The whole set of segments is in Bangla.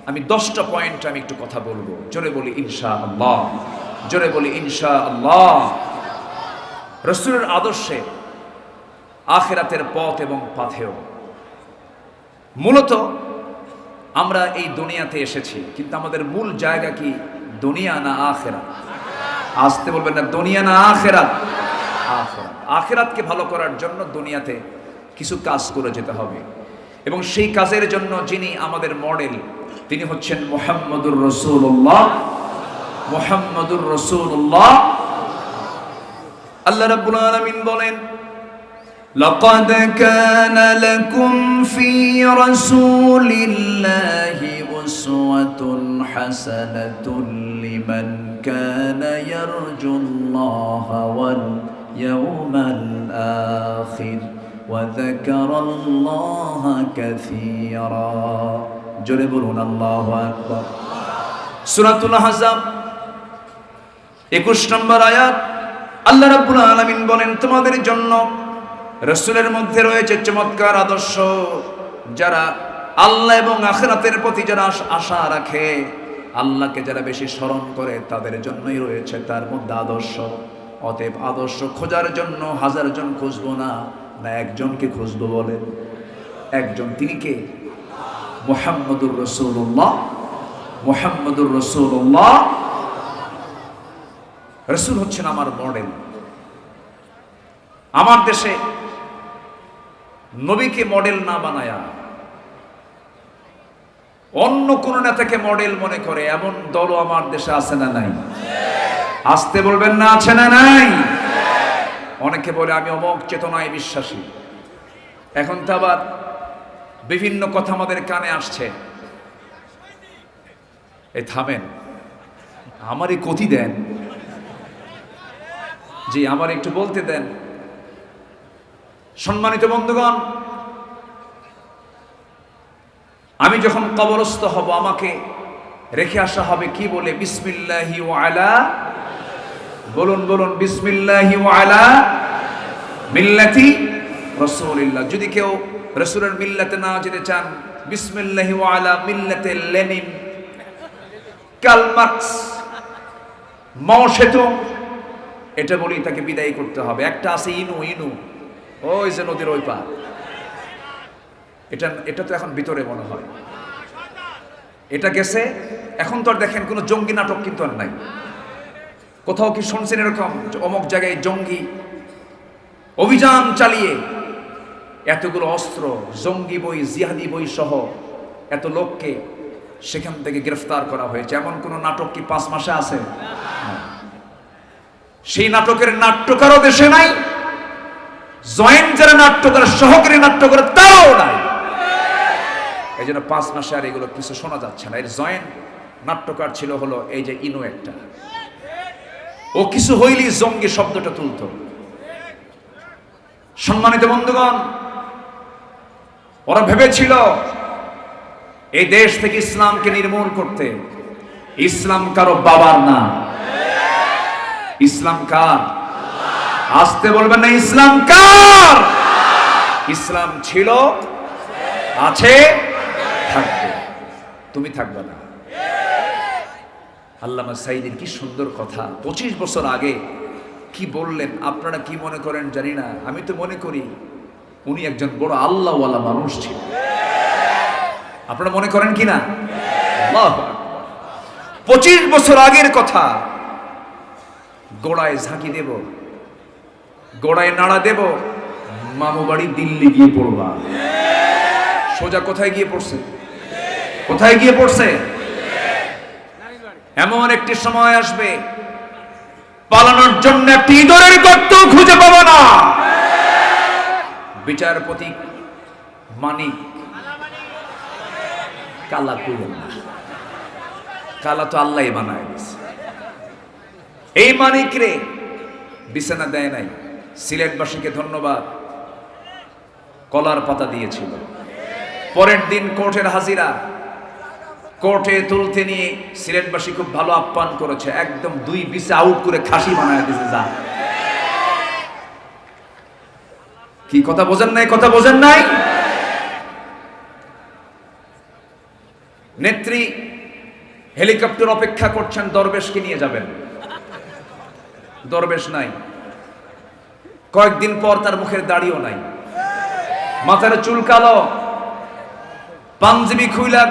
আমি 10টা পয়েন্ট আমি একটু কথা বলবো। জোরে বলি ইনশাআল্লাহ, জোরে বলি ইনশাআল্লাহ। রাসূলের আদর্শে আখিরাতের পথ এবং পাথেয়। মূলত আমরা এই দুনিয়াতে এসেছি, কিন্তু আমাদের মূল জায়গা কি দুনিয়া না আখিরাত? আসতে বলবেন না, দুনিয়া না আখিরাত? আখিরাত। আখিরাতকে ভালো করার জন্য দুনিয়াতে কিছু কাজ করে যেতে হবে, এবং সেই কাজের জন্য যিনি আমাদের মডেল তিনি হচ্ছেন মুহাম্মদুর রাসূলুল্লাহ। মুহাম্মদুর রাসূলুল্লাহ। আল্লাহ রাব্বুল আলামিন বলেন, লাকাদ কানা লাকুম ফি রাসূলিল্লাহি উসওয়াতুন হাসানাতুন লিমান কানা ইয়ারজুল্লাহা ওয়াল ইয়াউমাল আখির ওয়া যাকারাল্লাহা কাসীরা। জোরে বলুন আল্লাহু আকবার। সূরাতুল আহজাব 21 নম্বর আয়াত। আল্লাহ রাব্বুল আলামিন বলেন, তোমাদের জন্য রাসূলের মধ্যে রয়েছে চমৎকার আদর্শ। যারা আল্লাহ এবং আখিরাতের প্রতি যারা আশা রাখে, আল্লাহকে যারা বেশি স্মরণ করে, তাদের জন্যই রয়েছে তার মধ্যে আদর্শ। অতএব আদর্শ খোঁজার জন্য 1000 জন খুঁজবো না, একজনকে খুঁজবো। বলেন একজন, তিনি কে? মুহাম্মদুর রাসূলুল্লাহ। মুহাম্মদুর রাসূলুল্লাহ। রাসূল হচ্ছেন আমার মডেল। আমার দেশে নবীকে মডেল না বানায়া অন্য কোন নেতাকে মডেল মনে করে এমন দলও আমার দেশে আছে না নাই? আসতে বলবেন না, আছে না নাই? অনেকে বলে আমি অমোঘ চেতনায় বিশ্বাসী। এখন তো আবার বিভিন্ন কথা আমাদের কানে আসছে। এই থামেন, আমারই কতি দেন জি, আমার একটু বলতে দেন। সম্মানিত বন্ধুগণ, আমি যখন কবরস্থ হব আমাকে রেখে আসা হবে কি বলে? বিসমিল্লাহি ওয়া আলা, বলুন বলুন, বিসমিল্লাহি ওয়া আলা মিল্লাতি রাসূলিল্লাহ। যদি কেউ রাসূলের মিল্লাতে না যেতে চান, বিসমিল্লাহি ওয়া আলা মিল্লাতে লেনিন, কার্ল মার্কস, মাও সেতুং, এটা বলেই তাকে বিদায় করতে হবে। একটা আছে ইনু, ইনু ওই যে নদীর ওই পার, এটা তো এখন ভিতরে মনে হয় এটা গেছে। এখন তো আর দেখেন কোনো জঙ্গি নাটক কিন্তু আর নাই। কোথাও কি শুনছেন এরকম অমুক জায়গায় জঙ্গি অভিযান চালিয়ে এতগুলো অস্ত্র, জঙ্গি বই, জিহাদি বই সহ এত লোককে সেখান থেকে গ্রেফতার করা হয়েছে? এমন কোন নাটক কি 5 মাসে আছে? সেই নাটকের নাট্যকারও দেশে নাই, জয়েন্ট যারা নাট্যকার, সহকারী নাট্যকার তাও নাই। এই জন্য 5 মাসে আর এগুলো কিছু শোনা যাচ্ছে না। এর জয়েন্ট নাট্যকার ছিল হলো এই যে ইনু একটা, ও কিছু হইলেই জঙ্গি শব্দটা তুলত। সম্মানিত বন্ধুগণ, ওরা ভেবেছিল এই দেশ থেকে ইসলামকে নির্মূল করতে। ইসলাম কারো বাবার না, ইসলাম কার? আসতে বলবেন না, ইসলাম কার? ইসলাম ছিল, আছে, থাকবে। তুমি থাকবে না। আল্লামা সাঈদীর কি সুন্দর কথা, 25 বছর আগে কি বললেন। আপনারা কি মনে করেন জানি না, আমি তো মনে করি উনি একজন বড় আল্লাহওয়ালা মানুষ ছিলেন। আপনারা মনে করেন কি না? আল্লাহু আকবার। 25 বছর আগের কথা। গোড়ায় ঝাঁকি দেব, গোড়ায় নাড়া দেব, মামু বাড়ি দিল্লি গিয়ে পড়বা। সোজা কোথায় গিয়ে পড়ছে? কোথায় গিয়ে পড়ছে? এমন একটি সময় আসবে পালানোর জন্য একটি ইঁদুরের গর্ত খুঁজে পাবো না। বিচারপতি মানিক, কালা কইলেন না, কালা তো আল্লাহই বানায় দিয়েছে। এই মানিক রে বিছানা দেয় নাই। সিলেটবাসীকে ধন্যবাদ, কলার পাতা দিয়েছিল। পরের দিন কোর্টের হাজিরা, কোর্টে তুলতে নিয়ে সিলেটবাসী খুব ভালো আপ্যায়ন করেছে। একদম 2 বিছে আউট করে খাসি বানায় দিয়েছে। যা, কি কথা বোঝেন নাই? কথা বোঝেন নাই? নেত্রী হেলিকপ্টার অপেক্ষা করছেন, দরবেশকে নিয়ে যাবেন, দরবেশ নাই। কয়েকদিন পর তার মুখের দাড়িও নাই, মাথার চুল কালো, পাঞ্জাবি খুইলা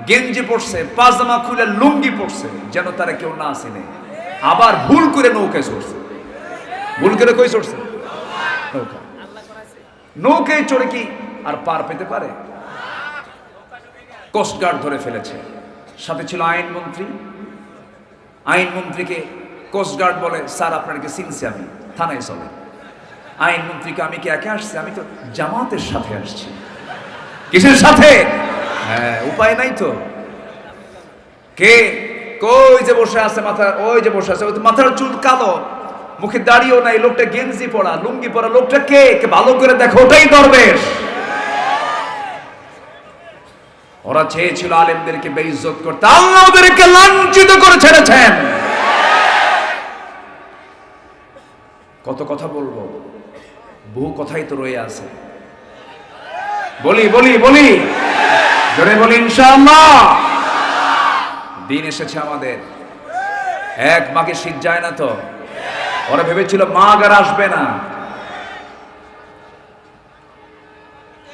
গেঞ্জি পড়ছে, পাজামা খুইলা লুঙ্গি পড়ছে, যেন তারা কেউ না আসেনে। আবার ভুল করে নৌকায় চড়ছে। ভুল করে কই চড়ছে? নৌকা। নৌকায় চড়ে কি আর পার পেতে পারে? কোস্টগার্ড ধরে ফেলেছে, সাথে ছিল আইনমন্ত্রী। আইনমন্ত্রীকে কোস্টগার্ড বলে, স্যার আপনাকে চিনছি, আমি থানায় চলে। আইনমন্ত্রীকে, আমি কি একা আসছি? আমি তো জামাতের সাথে আসছি। কিসের সাথে? হ্যাঁ, উপায় নাই তো। কে? কই যে বসে আছে, মাথা ওই যে বসে আছে, মাথার চুল কালো, মুখে দাড়িও নাই, লোকটা গেঞ্জি পরা, লুঙ্গি পরা, লোকটা কে? ভালো করে দেখো, ওটাই দরবেশ। ওরা চেয়েছিল আলেমদেরকে বেইজ্জত করতে, আল্লাহ ওদেরকে লাঞ্ছিত করে ছেড়েছেন। কত কথা বলবো, বহু কথাই তো রয়ে আছে। বলি বলি বলি, জোরে বলি ইনশাআল্লাহ। দিন এসেছে আমাদের, এক মাকে শীত যায় না তো। ওরা ভেবেছিল মাঘ আর আসবে না।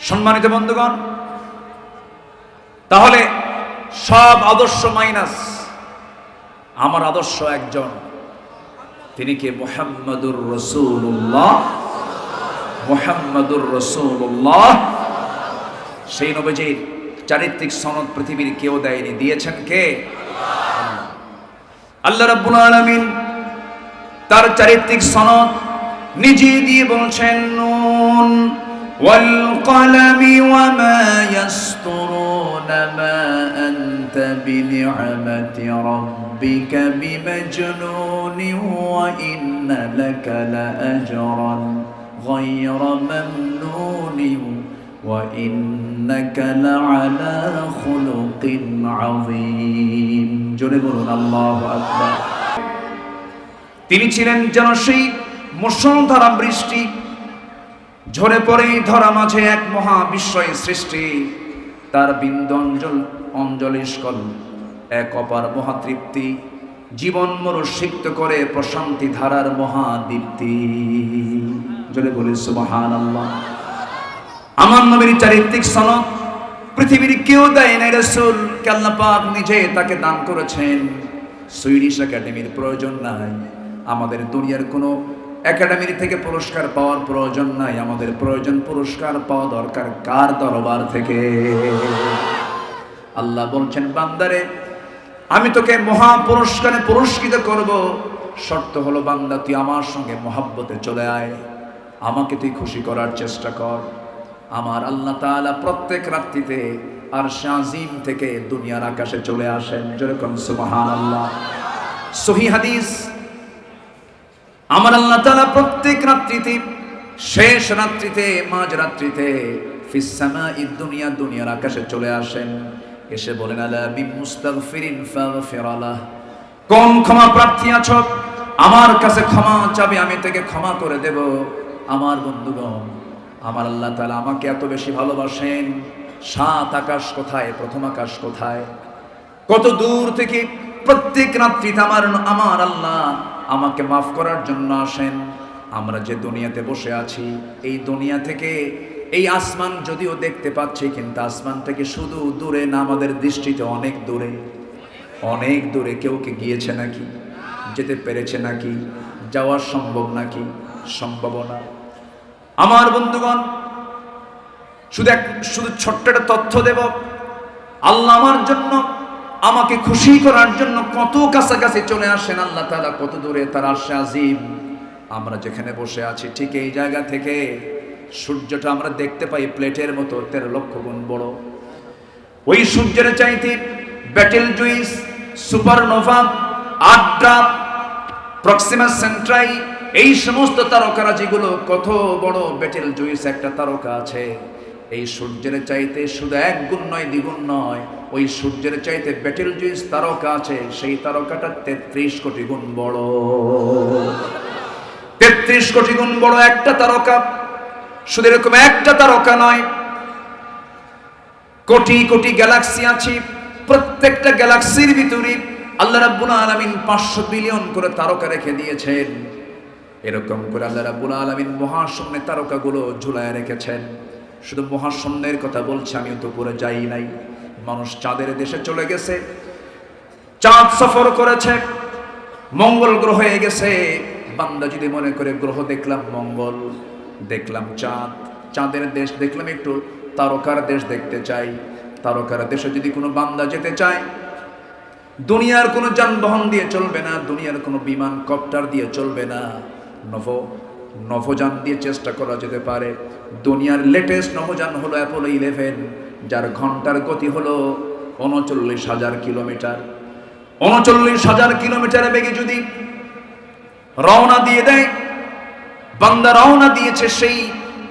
সম্মানিত বন্ধুগণ, তাহলে সব আদর্শ মাইনাস, আমার আদর্শ একজন, তিনি কে? মুহাম্মাদুর রাসূলুল্লাহ। মুহাম্মাদুর রাসূলুল্লাহ, সেই নবীজির চারিত্রিক সনদ পৃথিবীর কেউ দেয়নি, দিয়েছেন কে? আল্লাহ রাব্বুল আলামিন তার চারিত্রিক সনদ নিজে দিয়ে বলছেন, নুন ওয়াল কলামি ওয়া মা ইয়াসতুরুনা মা আনতা বিনি'মাতি রাব্বিকা বিমাজনুনিন ওয়া ইন্না লাকা লাআজরান গায়রা মামনুনিন ওয়া ইন্নাকা লাআলা খুলুকিন আযীম। জোরে বলুন আল্লাহু আকবার। তিনি ছিলেন যেন সেই মুষলধারা বৃষ্টি, ঝরে পড়ে ধরা মাঝে এক মহাবিশ্বয় সৃষ্টি। তার বিন্দু অঞ্জলিস্কল এক অপার মহাতৃপ্তি, জীবন মরু সিক্ত করে প্রশান্তি ধারার মহাদীপ্তি। জোরে বলি সুবহানাল্লাহ। আমার নবীর চারিত্রিক সনদ পৃথিবীর কেউ দেয় নাই, রাসূল কে আল্লাহ পাক নিজে তাকে দান করেছেন। সুইডিশ একাডেমির প্রয়োজন নাই, আমাদের দুনিয়ার কোনো একাডেমির থেকে পুরস্কার পাওয়ার প্রয়োজন নাই। আমাদের প্রয়োজন পুরস্কার পাওয়া দরকার কার দরবার থেকে? আল্লাহ বলছেন, বান্দারে আমি তোকে মহা পুরস্কারে পুরস্কৃত করব, শর্ত হলো বান্দা তুই আমার সঙ্গে মহাব্বতে চলে আয়, আমাকে তুই খুশি করার চেষ্টা কর। আমার আল্লাহ তাআলা প্রত্যেক রাত্রিতে আরশে আজিম থেকে দুনিয়ার আকাশে চলে আসেন। যেরকম সুবহানাল্লাহ। সহিহ হাদিস, আমার আল্লাহ তাআলা প্রত্যেক রাত্রিতে, শেষ রাত্রিতে, মাঝ রাত্রিতে ফিস সামাঈদ দুনিয়া, দুনিয়ার আকাশে চলে আসেন। এসে বলেন, আলা মিন মুস্তাগফিরিন ফাগফির লাহ, কোন ক্ষমা প্রার্থী আছো আমার কাছে ক্ষমা চাবি, আমি তাকে ক্ষমা করে দেব। আমার বন্ধুগণ, আমার আল্লাহ তাআলা আমাকে এত বেশি ভালোবাসেন, সাত আকাশ কোথায়, প্রথম আকাশ কোথায়, কত দূর থেকে প্রত্যেক রাত্রিতে আমার আল্লাহ আমাকে মাফ করার জন্য আসেন। আমরা যে দুনিয়াতে বসে আছি, এই দুনিয়া থেকে এই আসমান যদিও দেখতে পাচ্ছি, কিন্তু আসমান থেকে শুধু দূরে না, আমাদের দৃষ্টিতে অনেক দূরে, অনেক দূরে। কেউ কি গিয়েছে নাকি? যেতে পেরেছে নাকি? যাওয়া সম্ভব নাকি? সম্ভব না। আমার বন্ধুগণ, শুধু ছোট্ট একটা তথ্য দেব। আল্লাহ আমার জন্য, আমাকে খুশি করার জন্য কত কাছাকাছি চলে আসেন আল্লাহ তাআলা, কত দূরে তার আরশে আজিম। আমরা যেখানে বসে আছি ঠিক এই জায়গা থেকে সূর্যটা আমরা দেখতে পাই প্লেটের মতো 13 লক্ষ গুণ বড়। ওই সূর্যের চাইতে Betelgeuse, supernova, Adhara, Proxima Centauri, এই সমস্ত তারকারাজিগুলো কত বড়। ব্যাটেল জুইস একটা তারকা আছে, এই সূর্যের চাইতে শুধু এক গুণ নয়, দ্বিগুণ নয়, ওই সূর্যের চাইতে ব্যাটেল জুইস তারকা আছে, সেই তারকাটা 33 কোটি গুণ বড়। 33 কোটি গুণ বড় একটা তারকা। শুধু এরকম একটা তারকা নয়, কোটি কোটি গ্যালাক্সি আছে, প্রত্যেকটা গ্যালাক্সির ভিতরে আল্লাহ রাব্বুল আলামিন 500 বিলিয়ন করে তারকা রেখে দিয়েছেন। এরকম করে আল্লাহ রাব্বুল আলামিন মহাশূন্যে তারকাগুলো ঝুলায় রেখেছেন। শুধু মহাশূন্যের কথা বলছি, আমি তো উপরে যাই নাই। মানুষ চাঁদের দেশে চলে গেছে, চাঁদ সফর করেছে, মঙ্গল গ্রহে গেছে। বান্দা যদি মনে করে গ্রহ দেখলাম মঙ্গল, দেখলাম চাঁদ, চাঁদের দেশ দেখলাম, একটু তারকার দেশ দেখতে চাই, তারকার দেশে যদি কোনো বান্দা যেতে চায়, দুনিয়ার কোনো যানবাহন দিয়ে চলবে না, দুনিয়ার কোনো বিমান কপ্টার দিয়ে চলবে না, নভোযান দিয়ে চেষ্টা করা যেতে পারে। দুনিয়ার লেটেস্ট নভোযান হলো অ্যাপোলো 11, যার ঘন্টার গতি হলো 39,000 কিলোমিটার। 39,000 কিলোমিটার বেগে যদি রওনা দিয়ে দেয়, বান্দা রওনা দিয়েছে সেই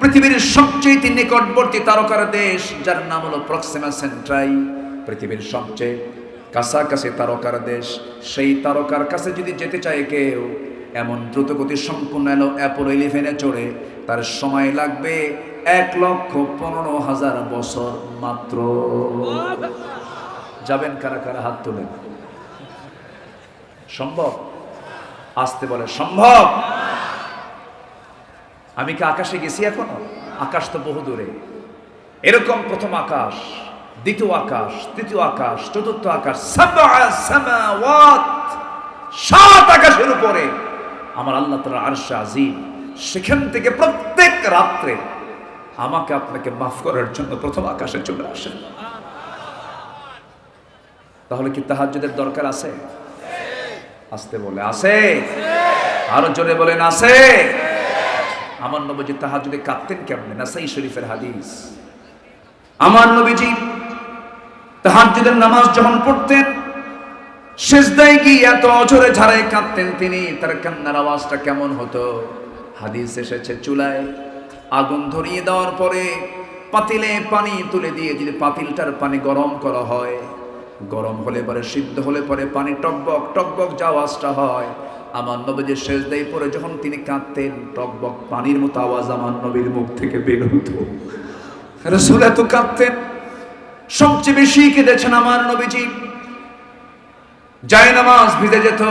পৃথিবীর সবচেয়ে নিকটবর্তী তারকার দেশ, যার নাম হলো প্রক্সিমা সেন্ট্রাই, পৃথিবীর সবচেয়ে কাছাকাছি তারকার দেশ। সেই তারকার কাছে যদি যেতে চায় কেউ, এমন দ্রুতগতি সম্পূর্ণ অ্যাপোলো 11 চড়ে তার সময় লাগবে 1,15,000 বছর মাত্র। যাবেন কারা কারা? হাত তোলেন। সম্ভব? আসতে বলে সম্ভব। আমি কি আকাশে গেছি এখনো? আকাশ তো বহু দূরে। এরকম প্রথম আকাশ, দ্বিতীয় আকাশ, তৃতীয় আকাশ, চতুর্থ আকাশ, 7 আকাশের উপরে আমার আল্লাহ তাআলার আরশে আজিম। সেখান থেকে প্রত্যেক রাত্রে আমাকে আপনাকে মাফ করার জন্য প্রথম আকাশে চলে আসেন। তাহলে কি তাহাজ্জুদের দরকার আছে? আসতে বলে আছে, আরো জোরে বলেন আছে। আমার নবীজি তাহাজ্জুদে কাঁদতেন কেমনে? নাসাই শরীফের হাদিস। আমার নবীজি তাহাজ্জুদের নামাজ যখন পড়তেন, সিজদায় গিয়ে এত জোরে ঝাড়ায় কাঁদতেন তিনি, তার কান্নার আওয়াজটা কেমন হতো? হাদিস এসেছে, চুলায় আগুন ধরিয়ে দেওয়ার পরে পাতিলে পানি তুলে দিয়ে যদি পাতিলটার পানি গরম করা হয়, গরম হলে পরে, সিদ্ধ হলে পরে পানি টকবক টকবক যে আওয়াজটা হয়, আমার নবীজি সিজদায় পড়ে যখন তিনি কাঁদতেন, টকবক পানির মতো আওয়াজ আমার নবীর মুখ থেকে বের হতো। রাসূল এত কাঁদতেন। সবচেয়ে বেশি কেঁদেছেন আমার নবীজি, যায় নামাজ ভিজে যেত,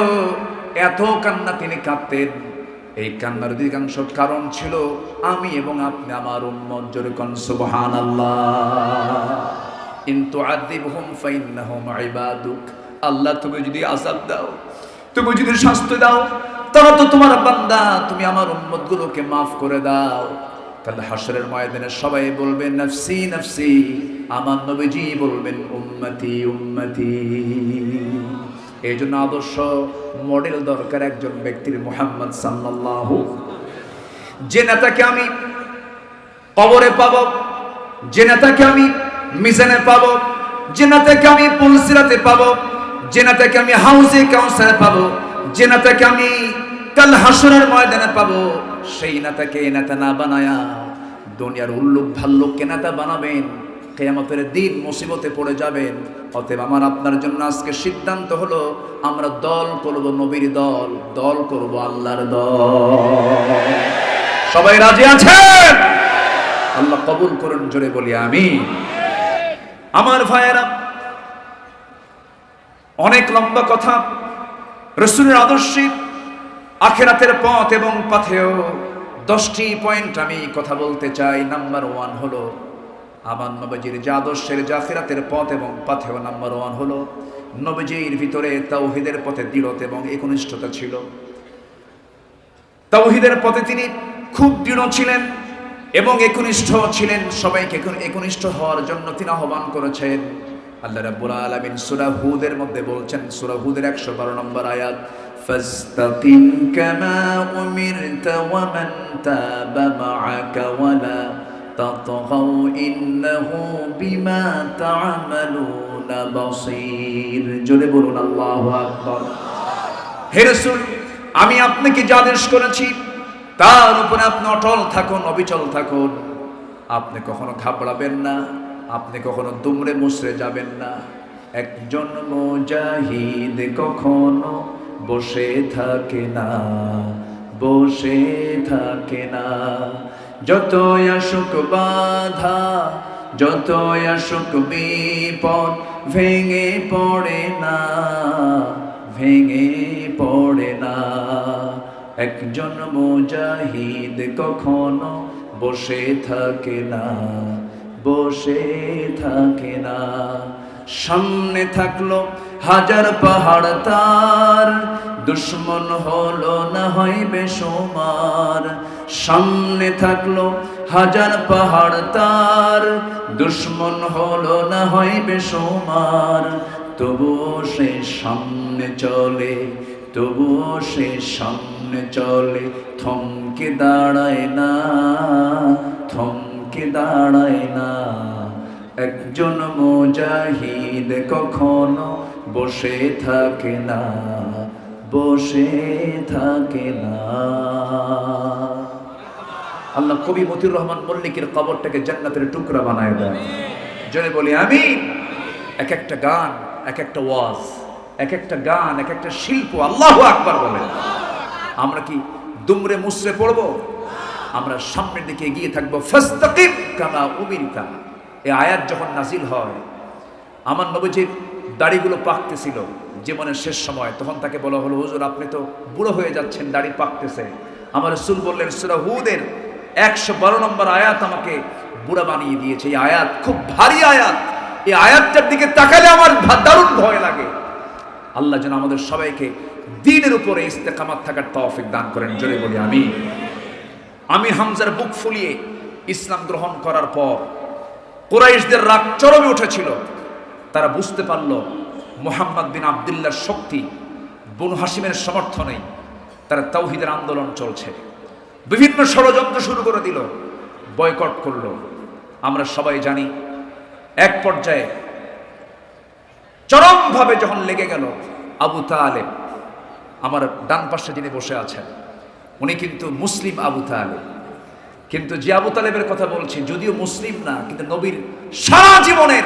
এত কান্না তিনি কাঁদতেন। এই কান্নার অধিকাংশ কারণ ছিল আমি এবং আপনি, আমার উম্মত। জোরে কোন সুবহানাল্লাহ। ইন তুআযিবহুম ফাইন্নাহুম ইবাদুক। আল্লাহ তুমি যদি আযাব দাও, তুমি যদি শাস্তি দাও, তারা তো তোমার বান্দা, তুমি আমার উম্মতগুলোকে মাফ করে দাও। কাল হাশরের ময়দানে সবাই বলবে নফসি নফসি, আমার নবীজি বলবেন উম্মতি উম্মতি। এই জন্য আদর্শ মডেল দরকার একজন ব্যক্তির, মুহাম্মদ সাল্লাল্লাহু। যে নেতাকে আমি কবরে পাবো, যে নেতাকে আমি মিজানে পাবো, যে নেতাকে আমি পুলসিরাতে পাবো, যে নেতাকে আমি হাউজে কাউসারে পাবো, যে নেতাকে আমি কাল হাশরের ময়দানে পাবো, সেই নেতাকে নেতা না বানায়া দুনিয়ার উল্লুক ভাল্লুককে নেতা বানাবেন, কিয়ামতের দিন মুসিবতে পড়ে যাবেন। অতএব আমার আপনার জন্য আজকে সিদ্ধান্ত হলো, আমরা দল করব নবীর দল, দল করব আল্লাহর দল। সবাই রাজি আছেন? আল্লাহ কবুল করুন, জোরে বলি আমিন। আমার ভাইয়েরা, অনেক লম্বা কথা। রাসূলের আদর্শে আখিরাতের পথ এবং পাথেও 10টি পয়েন্ট আমি কথা বলতে চাই। নাম্বার 1 হলো আমার নবীজির যে আদর্শের, যে আখিরাতের পথ এবং পাথেও, নাম্বার 1 হলো নবীজির ভিতরে তাওহীদের পথে দৃঢ়তা এবং একনিষ্ঠতা ছিল। তাওহীদের পথে তিনি খুব দৃঢ় ছিলেন এবং একনিষ্ঠ ছিলেন। সবাইকে একনিষ্ঠ হওয়ার জন্য তিনি আহ্বান করেছেন। আল্লাহ রাব্বুল আলামিন সূরা হুদের মধ্যে বলছেন, সূরা হুদের 112 নম্বর আয়াত, ফাস্তাকিম কামা উমিরতা ওয়া মান তাবা মাআকা ওয়া লা তাতগাউ ইন্নাহু বিমা তা'মালুনা বাসীর। জোরে বলুন আল্লাহু আকবার। হে রাসূল, আমি আপনাকে যে আদেশ করেছি তার উপরে আপনি অটল থাকুন, অবিচল থাকুন। আপনি কখনো ঘাবড়াবেন না, আপনি কখনো দুমড়ে মুচড়ে যাবেন না। একজন মুজাহিদ কখনো বসে থাকে না, বসে থাকে না। যতই আসুক বাধা, যতই আসুক বিপদ ভেঙে পড়ে না, ভেঙে পড়ে না। একজন মুজাহিদ কখনো বসে থাকে না, বসে থাকে না। সামনে থাকলো হাজার পাহাড় তার, দুশ্মন হলো না হয় বেসুমার। সামনে থাকলো হাজার পাহাড় তার, দুশ্মন হলো না হয় বেসুমার। তবুও সে সামনে চলে, তবুও সে সামনে চলে, থমকে দাঁড়ায় না, থমকে দাঁড়ায় না। একজন মুজাহিদ কখনো বসে থাকে না, বসে থাকে না। আল্লাহ কবি মতিউর রহমান মল্লিকের কবরটাকে জান্নাতের টুকরা বানায় দেয়। জনে বলি আমিন। এক একটা গান, এক একটা ওয়াজ, এক একটা গান, এক একটা শিল্প আল্লাহু আকবার বলেন। আমরা কি দুমড়ে মুসরে পড়বো? আমরা সামনের দিকে এগিয়ে থাকবো। ফাস্তাকিম কামা উমিরতা। এই আয়াত যখন নাজিল হয়, আমার নবীজির দাড়িগুলো পাকতেছিল জীবনের শেষ সময়। তখন তাকে বলা হলো, হুজুর আপনি তো বুড়ো হয়ে যাচ্ছেন, দাড়ি পাকতেছে। আমার রাসূল বললেন, সূরা হুদের 112 নম্বর আয়াত আমাকে বুড়া বানিয়ে দিয়েছে। এই আয়াত খুব ভারী আয়াত। এই আয়াতটার দিকে তাকালে আমার দারুণ ভয় লাগে। আল্লাহ যেন আমাদের সবাইকে দ্বীনের উপরে ইস্তেকামাত থাকার তৌফিক দান করেন। জোরে বলি আমিন। আমির হামজার বুক ফুলিয়ে ইসলাম গ্রহণ করার পর কুরাইশদের রাগ চরমে উঠেছিল। তারা বুঝতে পারল মুহাম্মদ বিন আব্দুল্লাহর শক্তি, বনু হাশিমের সমর্থনে তারা তাওহীদের আন্দোলন চলছে। বিভিন্ন ষড়যন্ত্র শুরু করে দিল, বয়কট করলো। আমরা সবাই জানি এক পর্যায়ে চরমভাবে যখন লেগে গেল, আবু তালেব, আমার ডান পাশে যিনি বসে আছেন উনি কিন্তু মুসলিম আবু তালেব। কিন্তু যে আবু তালেবের কথা বলছি, যদিও মুসলিম না, কিন্তু নবীর সারা জীবনের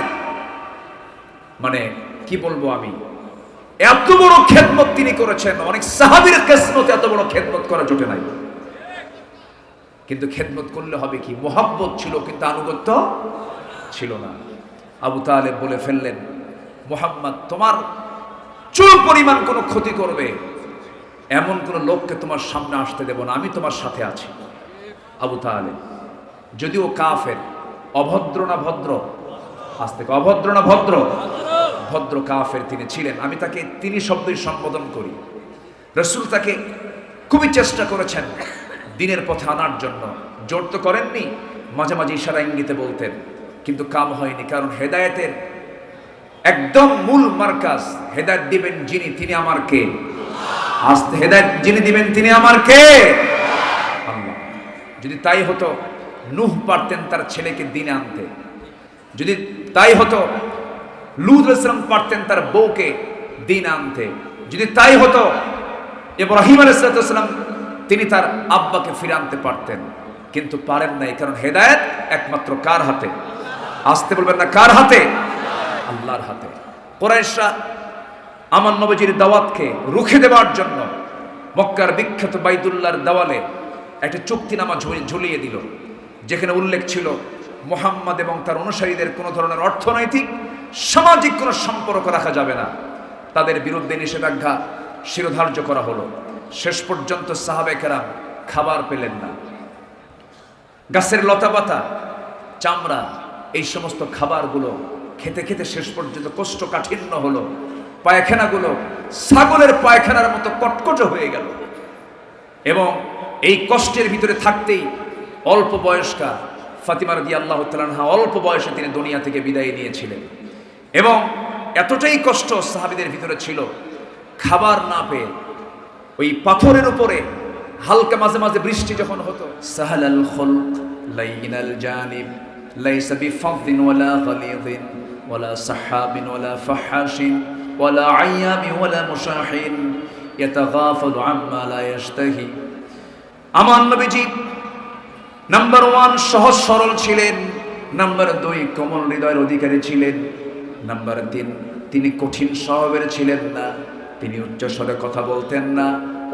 মানে কি বলবো আমি, এত বড় খেদমত তিনি করেছেন। অনেক সাহাবীর কিসমতে এত বড় খেদমত করা জোটে নাই। কিন্তু খেদমত করলে হবে কি, মোহাব্বত ছিল কিন্তু আনুগত্য ছিল না। আবু তালেব বলে ফেললেন, মুহাম্মদ তোমার চুল পরিমাণ কোনো ক্ষতি করবে এমন কোন লোককে তোমার সামনে আসতে দেব না, আমি তোমার সাথে আছি। আবু তালেব যদিও কাফের, অভদ্র না ভদ্র, আজ থেকে অভদ্র না ভদ্র, ভদ্র কাফের তিনি ছিলেন। আমি তাকে তিনি শব্দই সম্বোধন করি। রাসূল তাকে খুবই চেষ্টা করেছেন দ্বীনের পথে আনার জন্য। জোর তো করেননি, মাঝে মাঝে ইশারা ইঙ্গিতে বলতেন, কিন্তু কাম হয়নি। কারণ হেদায়েতের একদম মূল মার্কাজ, হেদায়েত দিবেন যিনি, তিনি আমার কে? আস্তে হেদায়েত যিনি দিবেন তিনি আমার কে? আল্লাহ। যদি তাই হতো নূহ পারতেন তার ছেলেকে দ্বীনে আনতে, যদি তাই হতো লূত আলাইহিস সালাম পারতেন তার বউকে দ্বীনে আনতে, যদি তাই হতো ইব্রাহিম আলাইহিস সালাম তিনি তার আব্বাকে ফিরে আনতে পারতেন। কিন্তু পারেন নাই, কারণ হেদায়েত একমাত্র কার হাতে? আসতে বলবেন না, কার হাতে? আল্লাহর হাতে। কুরাইশরা আমার নবীজির দাওয়াতকে রুখে দেওয়ার জন্য মক্কার বিখ্যাত বাইতুল্লাহর দেওয়ালে একটা চুক্তিনামা ঝুলিয়ে দিল, যেখানে উল্লেখ ছিল মুহাম্মদ এবং তার অনুসারীদের কোনো ধরনের অর্থনৈতিক সামাজিক কোনো সম্পর্ক রাখা যাবে না। তাদের বিরুদ্ধে নিষেধাজ্ঞা শিরোধার্য করা হলো। শেষ পর্যন্ত সাহাবায়ে কেরাম খাবার পেলেন না। গাছের লতাপাতা, চামড়া, এই সমস্ত খাবারগুলো খেতে খেতে শেষ পর্যন্ত কোষ্ঠকাঠিন্য হলো। পায়খানাগুলো ছাগলের পায়খানার মতো কটকটে হয়ে গেল। এবং এই কষ্টের ভিতরে থাকতেই অল্প বয়স্কা ফাতিমা রাদিয়াল্লাহু তাআলা আনহা অল্প বয়সে তিনি দুনিয়া থেকে বিদায় নিয়েছিলেন। এবং এতটাই কষ্ট সাহাবীদের ভিতরে ছিল, খাবার না পেয়ে ওই পাথরের উপরে হালকা মাঝে মাঝে বৃষ্টি যখন হতো, সাহালাল খুলক লাইনাল জানিব লাইসা বিফাদিন ওয়ালা গালিদিন ওয়ালা সাহাবিন ওয়ালা ফাহাশিন ওয়ালা আইয়ামি ওয়ালা মুশাহিন ইয়াতাগাফালু আম্মা লা ইয়াশতাহি। আমার নবীজি নাম্বার 1 সহজ সরল ছিলেন, নাম্বার 2 কোমল হৃদয়ের অধিকারী ছিলেন, নাম্বার 3 তিনি কঠিন স্বভাবের ছিলেন না, তিনি উচ্চস্বরে কথা বলতেন না,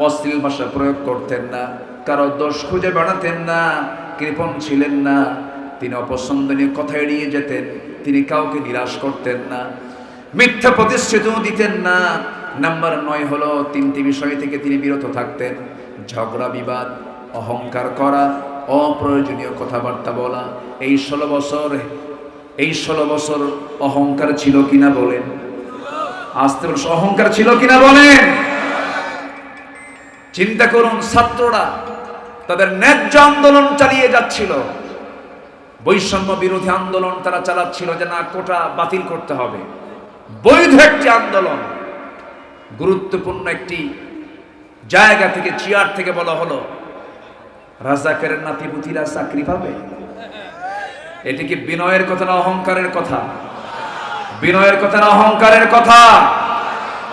অশ্লীল ভাষা প্রয়োগ করতেন না, কারো দোষ খুঁজে বেড়াতেন না, কৃপণ ছিলেন না। তিনি অপছন্দনীয় কথা এড়িয়ে যেতেন, তিনি কাউকে নিরাশ করতেন না, মিথ্যা প্রতিশ্রুতিও দিতেন না। নাম্বার 9 হলো 3টি বিষয় থেকে তিনি বিরত থাকতেন: ঝগড়া বিবাদ, অহংকার করা, অপ্রয়োজনীয় কথাবার্তা বলা। এই 16 বছর অহংকার ছিল কিনা বলেন? আসতে বলছে অহংকার ছিল কিনা বলেন? চিন্তা করুন, ছাত্ররা তাদের ন্যায্য আন্দোলন চালিয়ে যাচ্ছিল, বৈষম্য বিরোধী আন্দোলন তারা চালাচ্ছিল যে না, কোটা বাতিল করতে হবে, বৈধ একটি আন্দোলন। গুরুত্বপূর্ণ একটি জায়গা থেকে, চেয়ার থেকে বলা হলো রাজাকারের নাতিপুতিরা চাকরি পাবে। এটি কি বিনয়ের কথা না অহংকারের কথা? বিনয়ের কথা না অহংকারের কথা?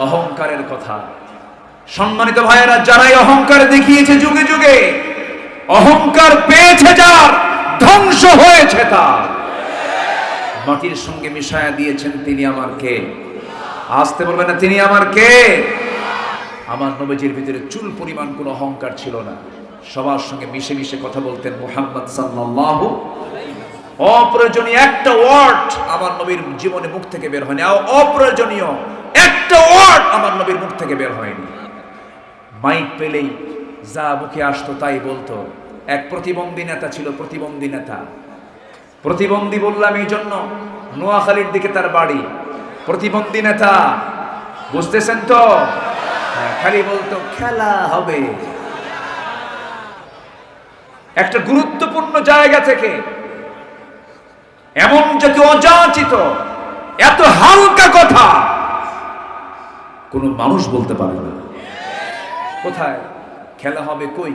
অহংকারের কথা। সম্মানিত ভাইয়েরা, যারাই অহংকার দেখিয়েছে যুগে যুগে, অহংকার পেয়েছে যার, ধ্বংস হয়েছে তার। মাটির সঙ্গে মিশায়া দিয়েছেন তিনি আমার কে? আসতে বলবেন না, তিনি আমার কে? আমার নবীজির ভিতরে চুল পরিমাণ কোনো অহংকার ছিল না। সবার সঙ্গে মিশে মিশে কথা বলতেন মুহাম্মদ সাল্লাল্লাহু। অপ্রয়োজনীয় একটা ওয়ার্ড আমার নবীর জীবনে মুখ থেকে বের হয়নি। অপ্রয়োজনীয় একটা ওয়ার্ড আমার নবীর মুখ থেকে বের হয়নি। মাইক পেলেই যা মুখে আসতো তাই বলতো। এক প্রতিবন্ধী নেতা ছিল, প্রতিবন্ধী নেতা। প্রতিবন্ধী বললাম এই জন্য, নোয়াখালীর দিকে তার বাড়ি। প্রতিবন্ধী নেতা, বুঝতেছেন তো? খালি বলতো খেলা হবে। একটা গুরুত্বপূর্ণ জায়গা থেকে এমন জাতীয় অযাচিত, এত হালকা কথা কোন মানুষ বলতে পারে না। কোথায় খেলা হবে? কই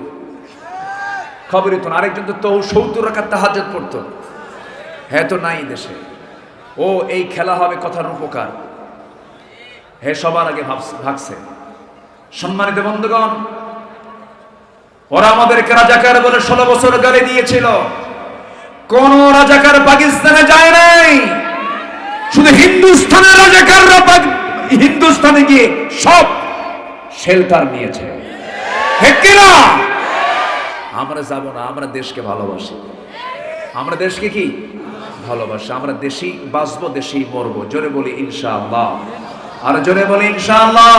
খবরই তো। আরেকজন তো 70 রাকাত তাহাজ্জুদ পড়তো, হ্যাঁ তো নাই দেশে। ও এই খেলা হবে কথার উপকার, হে সবার আগে ভাবছে। সম্মানিত বন্ধুগণ, ওরা আমাদেরকে রাজাকার বলে 16 বছর গালি দিয়েছিল। কোন রাজাকার পাকিস্তানে যায় নাই, শুধু হিন্দুস্তানের রাজাকাররা হিন্দুস্তানে গিয়ে সব শেল্টার নিয়েছে। আমরা যাব না, আমরা দেশকে ভালোবাসি। আমরা দেশকে কি ভালোবাসি? আমরা দেশি বাঁচবো, দেশি মরবো। জোরে বলি ইনশাআল্লাহ, আর জোরে বলি ইনশাআল্লাহ।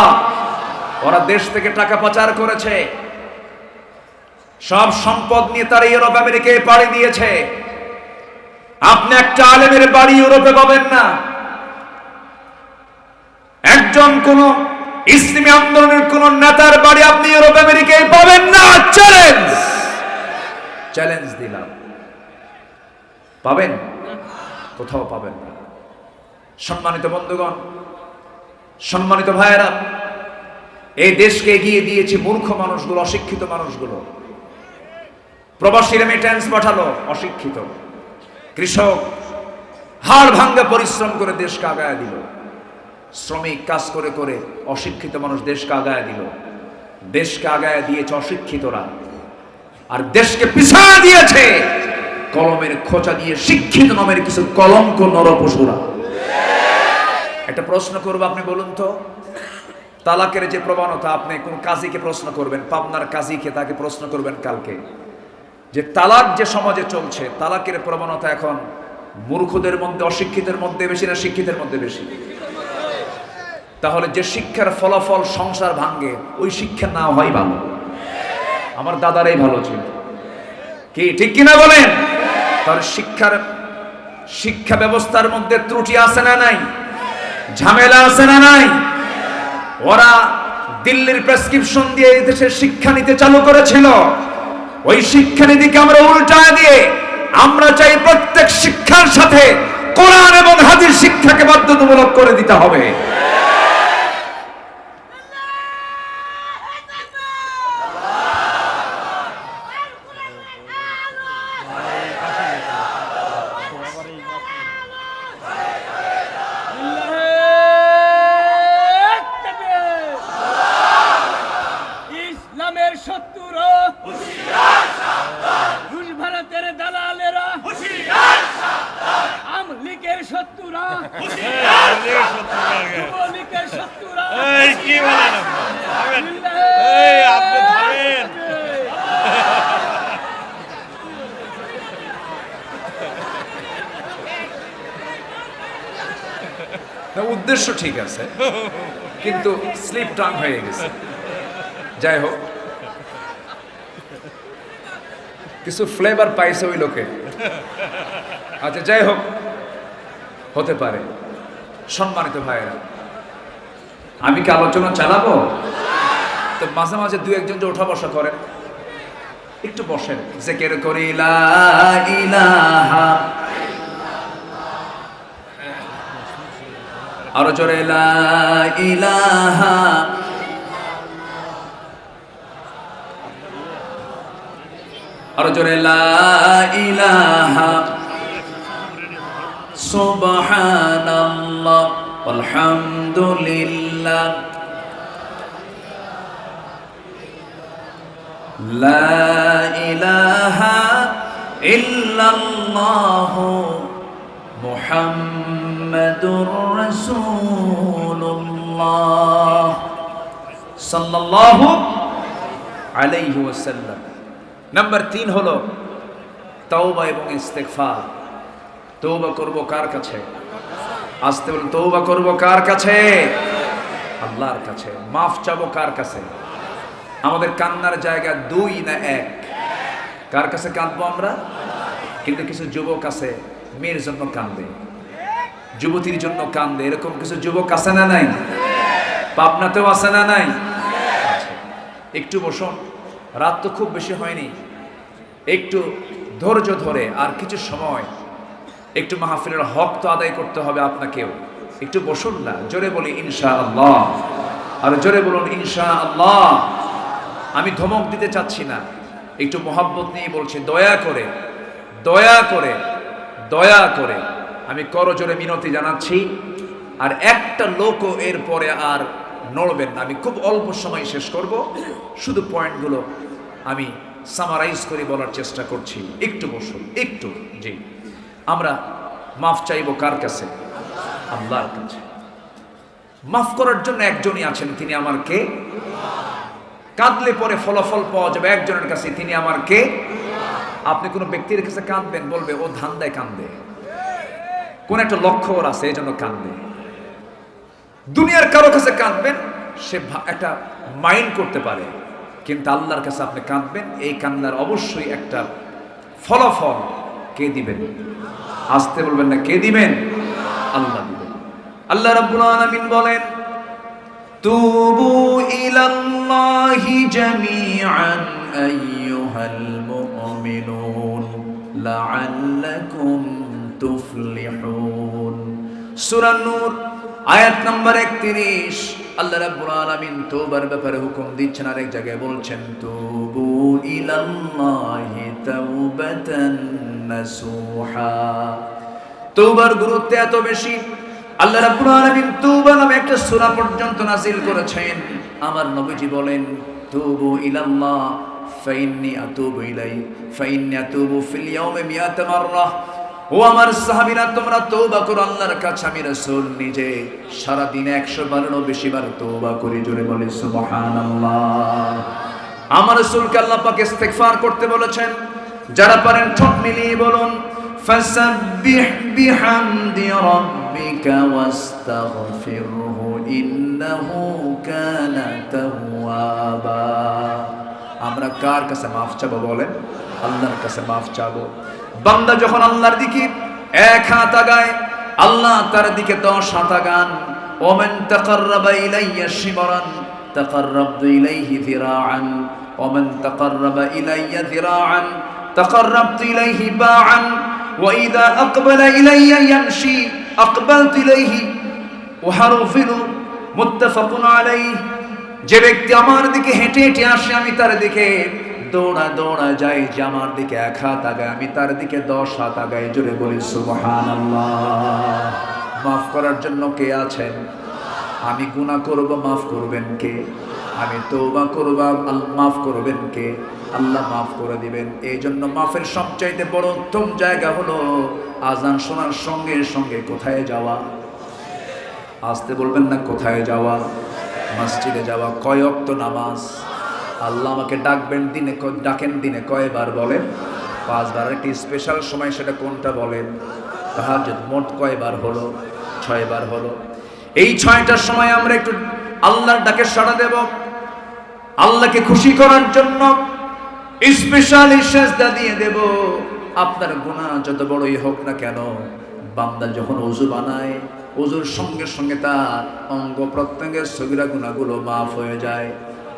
ওরা দেশ থেকে টাকা পাচার করেছে, সব সম্পদ নিয়ে তারা ইউরোপ আমেরিকায় পাড়ি দিয়েছে। আপনি একটা আলেমের বাড়ি ইউরোপে পাবেন না, একজন কোন ইসলামী আন্দোলনের কোন নেতার বাড়ি আপনি ইউরোপ আমেরিকায় পাবেন না। চ্যালেঞ্জ দিলাম, পাবেন? কোথাও পাবেন না। সম্মানিত বন্ধুগণ, সম্মানিত ভাইয়েরা, এই দেশকে এগিয়ে দিয়েছে মূর্খ মানুষগুলো, অশিক্ষিত মানুষগুলো। প্রবাসী রেমিটেন্স পাঠালো, অশিক্ষিত। কৃষক হাড় ভাঙ্গা পরিশ্রম করে দেশকে আগায় দিল। শ্রমিক কাজ করে করে অশিক্ষিত মানুষ দেশকে আগায় দিল। দেশকে আগায় দিয়েছে অশিক্ষিতরা, আর দেশকে পিছায় দিয়েছে কলমের খোঁচা দিয়ে শিক্ষিত নামের কিছু কলঙ্ক নরপশুরা। একটা প্রশ্ন করবো, আপনি বলুন তো, তালাকের যে প্রবণতা, আপনি কোন কাজীকে প্রশ্ন করবেন, পাবনার কাজীকে, তাকে প্রশ্ন করবেন কালকে, যে তালাক যে সমাজে চলছে, তালাকের প্রবণতা এখন মূর্খদের মধ্যে, অশিক্ষিতের মধ্যে বেশি না শিক্ষিতের মধ্যে বেশি? তাহলে যে শিক্ষার ফলাফল সংসার ভাঙ্গে, ওই শিক্ষা না হয় ভালো। আমার দাদারাই ভালো ছিল, কি ঠিক কিনা বলেন? তাহলে শিক্ষা ব্যবস্থার মধ্যে ত্রুটি আছে না নাই? ঝামেলা আছে না নাই? ওরা দিল্লির প্রেসক্রিপশন দিয়ে এই দেশের শিক্ষানীতি চালু করেছিল। ওই শিক্ষানীতিকে আমরা উল্টায় দিয়ে আমরা চাই প্রত্যেক শিক্ষার সাথে কোরআন এবং হাদিস শিক্ষাকে বাধ্যতামূলক করে দিতে হবে। উদ্দেশ্য ঠিক আছে, কিন্তু স্লিপ টাং হয়ে গেছে। যাই হোক, কিছু ফ্লেভার পাইছে ওই লোকে। আচ্ছা, যাই হোক, হতে পারে। সম্মানিত ভাইয়েরা, আমি কি আলোচনা চালাবো? তো মাঝে মাঝে দু একজন যে ওঠা বসা করেন, একটু বসেন, জিকির করি লা ইলাহা, আরো জোরে লা ইলাহা, আরো জোরে লা ইলাহা, সুবহানাল্লাহ আলহামদুলিল্লাহ, লা ইলাহা ইল্লাল্লাহ মুহাম্মাদুর রাসূলুল্লাহ সাল্লাল্লাহু আলাইহি ওয়াসাল্লাম। নাম্বার 3 হলো তওবা এবং ইস্তেগফার। তওবা করব কার কাছে? আসতে বলুন, তওবা করব কার কাছে? আল্লাহর কাছে। মাফ চাবো কার কাছে? আমাদের কান্নার জায়গা 2 না 1? কার কাছে কাঁদবো আমরা? কিন্তু কিছু যুবক আছে মেয়ের জন্য কান্দে, যুবতীর জন্য কান্দে, এরকম কিছু যুবক আছে না নাই? পাবনাতেও আছে না নাই? একটু বসুন, রাত তো খুব বেশি হয়নি, একটু ধৈর্য ধরে আর কিছু সময় একটু মাহফিলের হক তো আদায় করতে হবে আপনাকেও। একটু বসুন না, জোরে বলি ইনশাআল্লাহ, আর জোরে বলুন ইনশাআল্লাহ। আমি ধমক দিতে চাচ্ছি না, একটু মোহাব্বত নিয়ে বলছি, দয়া করে দয়া করে দয়া করে আমি করজোরে মিনতি জানাচ্ছি, আর একটা লোকও এরপরে আর নড়বেন না। আমি খুব অল্প সময় শেষ করব, শুধু পয়েন্টগুলো আমি সামারাইজ করে বলার চেষ্টা করছি। একটু বসুন, একটু। জি, আমরা মাফ চাইব কার কাছে? আল্লাহর কাছে। মাফ করার জন্য একজনই আছেন, তিনি আমার কে? কাঁদলে পরে ফলাফল পাওয়া যাবে একজনের কাছে, তিনি আমার কে? আপনি কোনো ব্যক্তির কাছে কাঁদবেন, বলবে ও ধান্দায় কান্দে, কোন একটা লক্ষ্য ওর আছে এই জন্য কান্দে। দুনিয়ার কারো কাছে কাঁদবেন, সে একটা মাইন্ড করতে পারে, কিন্তু আল্লাহর কাছে আপনি কাঁদবেন, এই কান্নার অবশ্যই একটা ফলাফল কে দিবেন? আসতে বলবেন না, কে দিবেন? আল্লাহ দিবেন। আল্লাহ রাব্বুল আলামিন বলেন, তুবু ইলাল্লাহি জামিআন আইয়ুহাল মুমিনুন লাআল্লাকুম তুফলিহুন। সূরা নূর আয়াত নাম্বার 31। আল্লাহ রাব্বুল আলামিন তওবার ব্যাপারে হুকুম দিচ্ছেন, আরেক জায়গায় বলছেন, তুবু ইলাল্লাহি তাওবাতান নাসুহা। তওবার গুরুত্ব এত বেশি, আল্লাহ রাব্বুল আলামিন তওবা নামে একটা সূরা পর্যন্ত নাযিল করেছেন। আমার নবীজি বলেন, তুবু ইলাল্লাহ ফাইন্নী আতুবু ইলাই ফাইন্নী আতুবু ফিল ইয়াউমি মিয়াতা মাররা। ও আমার সাহাবীরা, তোমরা তওবা করো আল্লাহর কাছে, আমি রাসূল নিজে সারা দিনে 100 বারেরও বেশি বার তওবা করি। জোরে বলি সুবহানাল্লাহ। আমার রাসূলকে আল্লাহ পাক ইস্তিগফার করতে বলেছেন। যারা পারেন ঠোঁট মিলিয়ে বলুন, ফাসাব্বিহ বিহামদি রাব্বিকা ওয়াস্তাগফিরহু ইন্নাহু কানা তাওয়াবা। আমরা কার কাছে মাফ চাবো বলেন? আল্লাহর কাছে মাফ চাবো। বান্দা যখন আল্লাহর দিকে 1 হাত আগায়, আল্লাহ তার দিকে 10 হাত আগান। ওমান তাকাররাবা ইলাইয়া শিবরান তাকাররাবতু ইলাইহি যিরাআন ওমান তাকাররাবা ইলাইয়া যিরাআন তাকাররাবতু ইলাইহি বাআন ওয়া ইযা আকবালা ইলাইয়া ইয়ামশি আকবালতু ইলাইহি ওয়াহারফিলু। মুত্তাফাকুন আলাইহি। যে ব্যক্তি আমার দিকে হেঁটে হেঁটে আসে, আমি তার দিকে দৌড়া দৌড়া যাই, যে আমার দিকে 1 হাত আগায়, আমি তার দিকে 10 হাত আগাই। জোরে বলি সুবহানাল্লাহ। মাফ করার জন্য কে আছেন? আমি গুনাহ করব, মাফ করবেন কে? আমি তওবা করব, মাফ করবেন কে? আল্লাহ মাফ করে দিবেন। এই জন্য মাফের সবচাইতে বড় উত্তম জায়গা হলো আজান শোনার সঙ্গে সঙ্গে কোথায় যাওয়া? আসতে বলবেন না, কোথায় যাওয়া? মসজিদে যাওয়া। কয় ওয়াক্ত নামাজ? আল্লাহ আমাকে ডাকবেন দিনে, ডাকেন দিনে কয়বার বলেন? 5 বার। একটি স্পেশাল সময়, সেটা কোনটা বলেন? তাহাজ্জুদ। মোট কয়বার হলো? 6 বার হলো। এই 6টার সময় আমরা একটু আল্লাহর ডাকে সাড়া দেব, আল্লাহকে খুশি করার জন্য স্পেশালি সেজদা দিয়ে দেব। আপনার গুনাহ যত বড়ই হোক না কেন, বান্দা যখন ওযু বানায়, ওযুর সঙ্গে সঙ্গে তার অঙ্গ প্রত্যঙ্গের সগীরা গুনাহগুলো মাফ হয়ে যায়।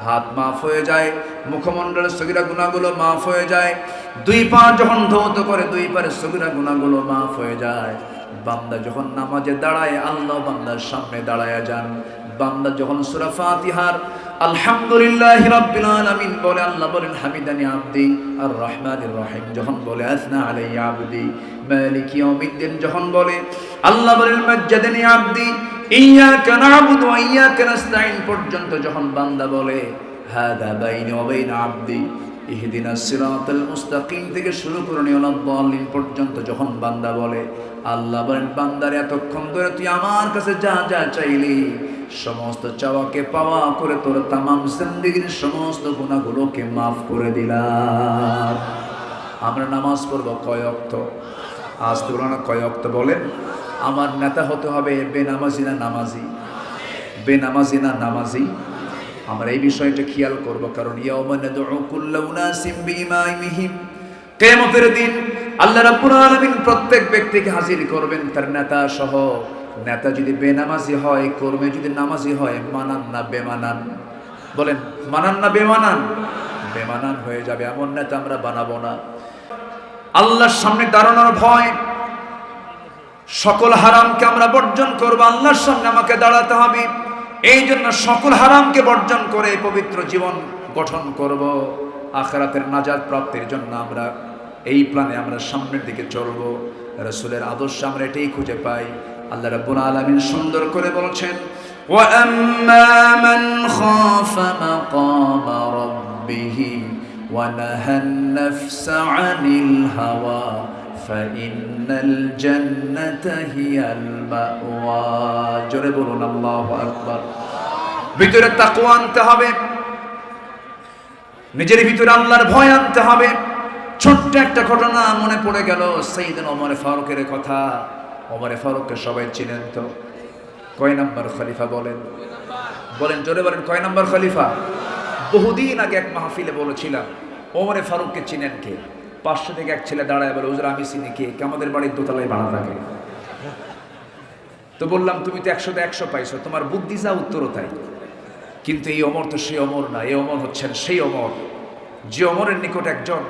হাত মাফ হয়ে যায়, মুখমণ্ডলের সগীরা গুনাহগুলো মাফ হয়ে যায়। 2 পা যখন ধৌত করে 2 পায়ের সগীরা গুনাহগুলো মাফ হয়ে যায়। বান্দা যখন নামাজে দাঁড়ায়, আল্লাহ বান্দার সামনে দাঁড়ায়া যান। বান্দা যখন সূরা ফাতিহার আলহামদুলিল্লাহি রাব্বিল আলামিন বলে, আল্লাহ বলেন হামিদানি আবদি, আর রহমানির রহিম যখন বলে আসনা আলাইয়া আবদি, মালিকি ইয়াউমিদ্দিন যখন বলে, আল্লাহ বলেন মাজ্জাদানি আবদি, ইয়্যাকা না'বুদু ওয়া ইয়্যাকা নাস্তাঈন পর্যন্ত যখন বান্দা বলে, হাদা বাইনি ওয়া বাইনা আবদি ইহদিনাস সিরাতাল মুস্তাকিম থেকে শুরু করে নিয়লাদ পর্যন্ত যখন বান্দা বলে, আল্লাহ বলেন বান্দারে এতক্ষণ ধরে তুই আমার কাছে যা যা চাইলি, সমস্ত চাওয়াকে পাওয়া করে তোর তামাম জিন্দেগীর সমস্ত গুনাহগুলোকে মাফ করে দিলাম। আমরা নামাজ পড়ব কয় ওয়াক্ত? আজ তো বলো না কয় ওয়াক্ত বলেন। আমার নেতা হতে হবে বেনামাজি না নামাজি? বেনামাজি না নামাজি? আমরা এই বিষয়টা খেয়াল করব, কারণ ইয়াউমা নাদউ কুল্লা উনাসিম বিইমামিহিম, কিয়ামতের দিন আল্লাহ রাব্বুল আলামিন প্রত্যেক ব্যক্তিকে হাজির করবেন তার নেতা সহ। নেতা যদি বেনামাজি হয়, কর্মী যদি নামাজি হয়, মানান না বেমানান? বলেন মানান না বেমানান? বেমানান হয়ে যাবে, এমন নেতা আমরা বানাবো না। আল্লাহর সামনে দাঁড়ানোর ভয়, সকল হারামকে আমরা বর্জন করব। আল্লাহর সামনে আমাকে দাঁড়াতে হবে, এই জন্য সকল হারামকে বর্জন করে পবিত্র জীবন গঠন করব। আখিরাতের নাজাত প্রাপ্তির জন্য আমরা এই প্ল্যানে আমরা সামনের দিকে চলব। রাসূলের আদর্শ আমরা এটাই খুঁজে পাই। আল্লাহ রাব্বুল আলামিন সুন্দর করে বলছেন, ওয়া আম্মা মান খাফা মাকামা রাব্বিহি ওয়া নাহান নাফসা আনিল হাওয়া ফাইন্নাল জান্নাতা হিয়াল মাওয়া। জোরে বলুন আল্লাহু আকবার। ভিতরে তাকওয়া আনতে হবে, নিজের ভিতরে আল্লাহর ভয় আনতে হবে। ছোট্ট একটা ঘটনা মনে পড়ে গেল, সাইয়েদনা ওমর ফারুকের কথা। ওমর ফারুককে সবাই চিনেন তো? কয় নাম্বার খলিফা বলেন? বলেন জোরে বলেন, কয় নাম্বার খলিফা? বহুদিন আগে এক মাহফিলে বলেছিলাম, ওমর ফারুককে চিনেন কে? 500 থেকে এক ছেলে দাঁড়ায় বলে, হুজুর আমি চিনি। কে? আমাদের বাড়ির দোতলায় ভাড়া থাকে। তো বললাম তুমি তো 100তে 100 পাইছো, তোমার বুদ্ধি যা উত্তরও তাই। কিন্তু এই ওমর তো সেই ওমর না, এই ওমর হচ্ছেন সেই ওমর যে ওমরের নিকট একজন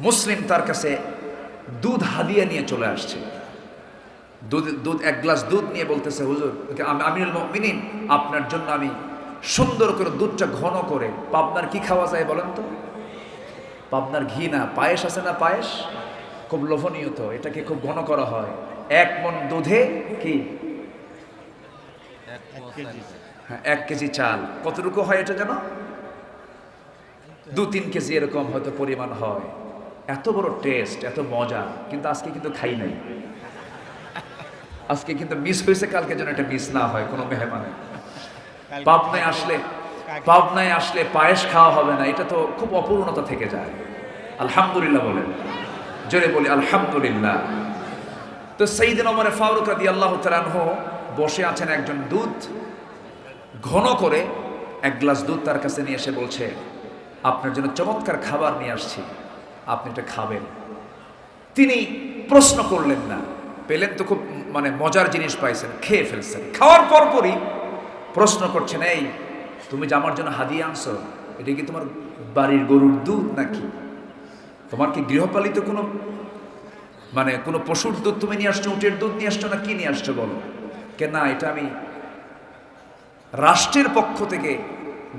মুসলিম তার কাছে দুধ হাদিয়া নিয়ে চলে আসছে। দুধ 1 গ্লাস দুধ নিয়ে বলতেছে, হুজুর আমিরুল মুমিনিন, আপনার জন্য আমি সুন্দর করে দুধটা ঘন করে, পাবনার কি খাওয়া যায় বলেন তো? পাবনার ঘি না, পায়েস আছে না? পায়েস খুব লোভনীয়, তো এটাকে খুব ঘন করা হয়। 1 মণ দুধে কি 1 কেজি চাল। কতটুকু হয় এটা জানো? 2-3 কেজি এরকম হয়তো পরিমাণ হয়। এত বড় টেস্ট, এত মজা। কিন্তু আজকে কিন্তু খাই নাই, আজকে কিন্তু মিস হয়েছে। কালকে যেন এটা মিস না হয় কোনো মেহমানে। পাবনায় আসলে পায়েস খাওয়া হবে না, এটা তো খুব অপূর্ণতা থেকে যায়। আলহামদুলিল্লাহ বলেন, জোরে বলি আলহামদুলিল্লাহ। তো সাইয়েদনা ওমর ফারুক রাদিয়াল্লাহু তাআলা আনহু বসে আছেন, একজন দুধ ঘন করে 1 গ্লাস দুধ তার কাছে নিয়ে এসে বলছে, আপনার জন্য চমৎকার খাবার নিয়ে আসছি, আপনি এটা খাবেন। তিনি প্রশ্ন করলেন না, পেলেন তো খুব মজার জিনিস পাইছেন, খেয়ে ফেলছেন। খাওয়ার পরপরই প্রশ্ন করছেন, এই তুমি যে আমার জন্য হাদিয়া আনছো, এটা কি তোমার বাড়ির গরুর দুধ নাকি? তোমার কি গৃহপালিত কোনো পশুর দুধ তুমি নিয়ে আসছো? উটের দুধ নিয়ে আসছো না কি নিয়ে আসছো বলো? কে না, এটা আমি রাষ্ট্রের পক্ষ থেকে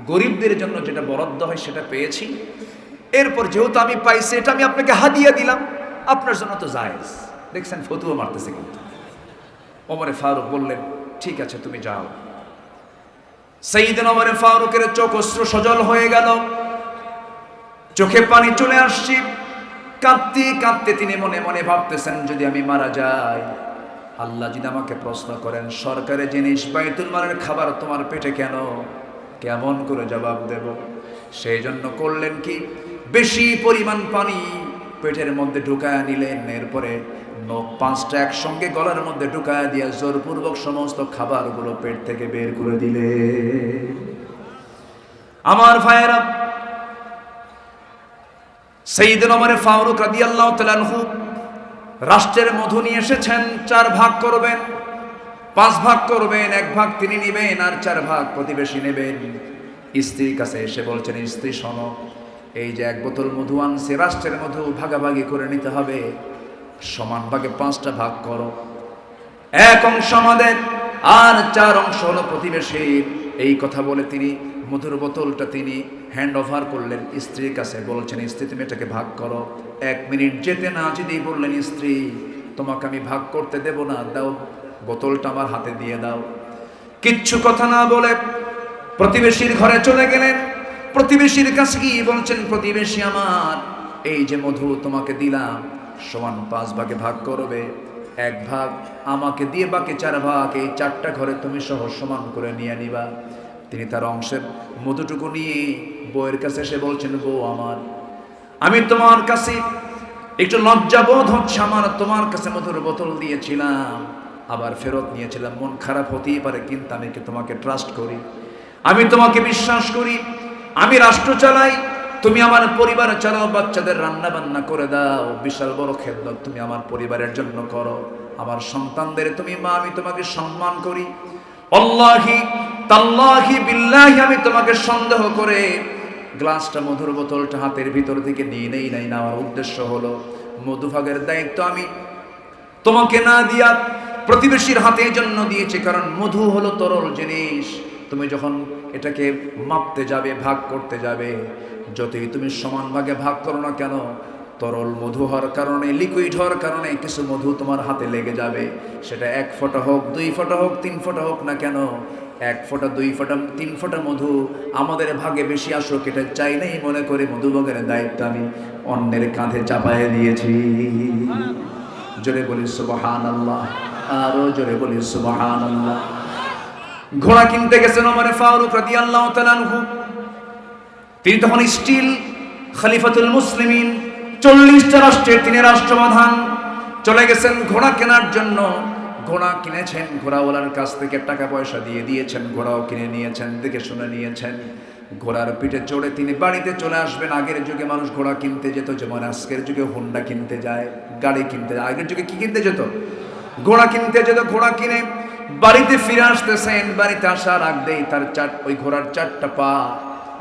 গরিবদের জন্য যেটা বরাদ্দ হয় সেটা পেয়েছি। এরপর যেহেতু আমি পাইছি, এটা আমি আপনাকে হাদিয়া দিলাম, আপনার জন্য তো জায়েজ। দেখছেন ফতুয়া মারতেছে। কিন্তু ওমর ফারুক বললেন, ঠিক আছে তুমি যাও। সাইয়েদনা ওমর ফারুকের চোখ অশ্রু সজল হয়ে গেল, চোখে পানি চলে আসছে। কাঁদতে কাঁদতে তিনি মনে মনে ভাবতেছেন, যদি আমি মারা যাই, আল্লাহ যদি আমাকে প্রশ্ন করেন সরকারের জিনিস বাইতুল মালের খাবার তোমার পেটে কেন, কেমন করে জবাব দেব? সেই জন্য করলেন কি, বেশি পরিমাণ পানি পেটের মধ্যে ঢুকায়া নিলেন। এরপরে নখ 5টা একসঙ্গে গলার মধ্যে ঢুকায়া দিয়া জোরপূর্বক সমস্ত খাবারগুলো পেট থেকে বের করে দিলে। আমার ভাইয়েরা, সাইয়েদনা ওমর ফারুক রাদিয়াল্লাহু তাআলা আনহু রাষ্ট্রের মধু নিয়ে এসেছেন। 4 ভাগ করবেন, 5 ভাগ করবেন, 1 ভাগ তিনি নেবেন আর 4 ভাগ প্রতিবেশী নেবেন। স্ত্রীর কাছে এসে বলছেন, স্ত্রী শোনো, এই যে 1 বোতল মধু আনছে, রাষ্ট্রের মধু ভাগাভাগি করে নিতে হবে, সমান ভাগে 5টা ভাগ করো। 1 অংশ আমাদের আর 4 অংশ হলো প্রতিবেশীর। এই কথা বলে তিনি মধুর বোতলটা তিনি হ্যান্ড ওভার করলেন স্ত্রীর কাছে। বলছেন, স্ত্রী তুমি এটাকে ভাগ করো। 1 মিনিট যেতে না যেতেই বললেন, স্ত্রী তোমাকে আমি ভাগ করতে দেব না, দাও বোতলটা আমার হাতে দিয়ে দাও। কিচ্ছু কথা না বলে প্রতিবেশীর ঘরে চলে গেলেন। প্রতিবেশীর কাছে গিয়ে বলছেন, প্রতিবেশী আমার, এই যে মধু তোমাকে দিলাম সমান 5 ভাগে ভাগ করবে। 1 ভাগ আমাকে দিয়ে বাকি 4 ভাগ এই 4টা ঘরে তুমি সহ সমান করে নিয়ে নিবা। তিনি তার অংশের মধুটুকু নিয়ে বউয়ের কাছে এসে বলছেন, বউ আমার, আমি তোমার কাছে একটু লজ্জাবোধ হচ্ছে, আমার তোমার কাছে মধুর বোতল দিয়েছিলাম, আবার ফেরত নিয়েছিলাম, মন খারাপ হতেই পারে, কিন্তু আমি কি তোমাকে ট্রাস্ট করি, আমি তোমাকে বিশ্বাস করি, আমি রাষ্ট্র চালাই, তুমি আমার পরিবার চালাও, বাচ্চাদের রান্না বান্না করে দাও, বিশাল বড় খেদমত তুমি আমার পরিবারের জন্য করো, আমার সন্তানদের তুমি মা, আমি তোমাকে সম্মান করি, আল্লাহি তাল্লাহি বিল্লাহি আমি তোমাকে সন্দেহ করে গ্লাসটা মধুর বোতলটা হাতের ভিতর থেকে নিয়ে নেই নাই। নেওয়ার উদ্দেশ্য হলো মধুভাগের দায়িত্ব আমি তোমাকে না দিয়া প্রতিবেশীর হাতে জন্য দিয়েছি, কারণ মধু হলো তরল জিনিস। তুমি যখন এটাকে মাপতে যাবে, ভাগ করতে যাবে, যতই তুমি সমান ভাগে ভাগ করো না কেন, তরল মধু হওয়ার কারণে, লিকুইড হওয়ার কারণে কিছু মধু তোমার হাতে লেগে যাবে। সেটা 1 ফোঁটা হোক, 2 ফোঁটা হোক, 3 ফোঁটা হোক না কেন, 1 ফোঁটা, 2 ফোঁটা, 3 ফোঁটা মধু আমাদের ভাগে বেশি আসুক এটা চাই নাই মনে করে মধুভাগের দায়িত্ব আমি অন্যের কাঁধে চাপায় দিয়েছি। জোরে বলি সুবহানাল্লাহ, আরো জোরে বলি সুবহানাল্লাহ। ঘোড়া কিনতে গেছেন ওমর ফারুক রাদিয়াল্লাহু তাআলা আনহু। তিনি তখন স্টিল খলিফাতুল মুসলিমিন, 40টা রাষ্ট্রের তিনি রাষ্ট্রপ্রধান। চলে গেছেন ঘোড়া কেনার জন্য। ঘোড়া কিনেছেন, ঘোড়াওয়ালার কাছ থেকে টাকা পয়সা দিয়ে দিয়েছেন, ঘোড়াও কিনে নিয়েছেন, দেখে শুনে নিয়েছেন। ঘোড়ার পিঠে চড়ে তিনি বাড়িতে চলে আসবেন। আগের যুগে মানুষ ঘোড়া কিনতে যেত, যেমন আজকের যুগে হোন্ডা কিনতে যায়, গাড়ি কিনতে যায়। আগের যুগে কি কিনতে যেত? ঘোড়া কিনতে যেত। ঘোড়া কিনে বাড়িতে ফিরে আসতেছেন। বাড়িতে আসার আগেই তার ওই ঘোড়ার 4টা পা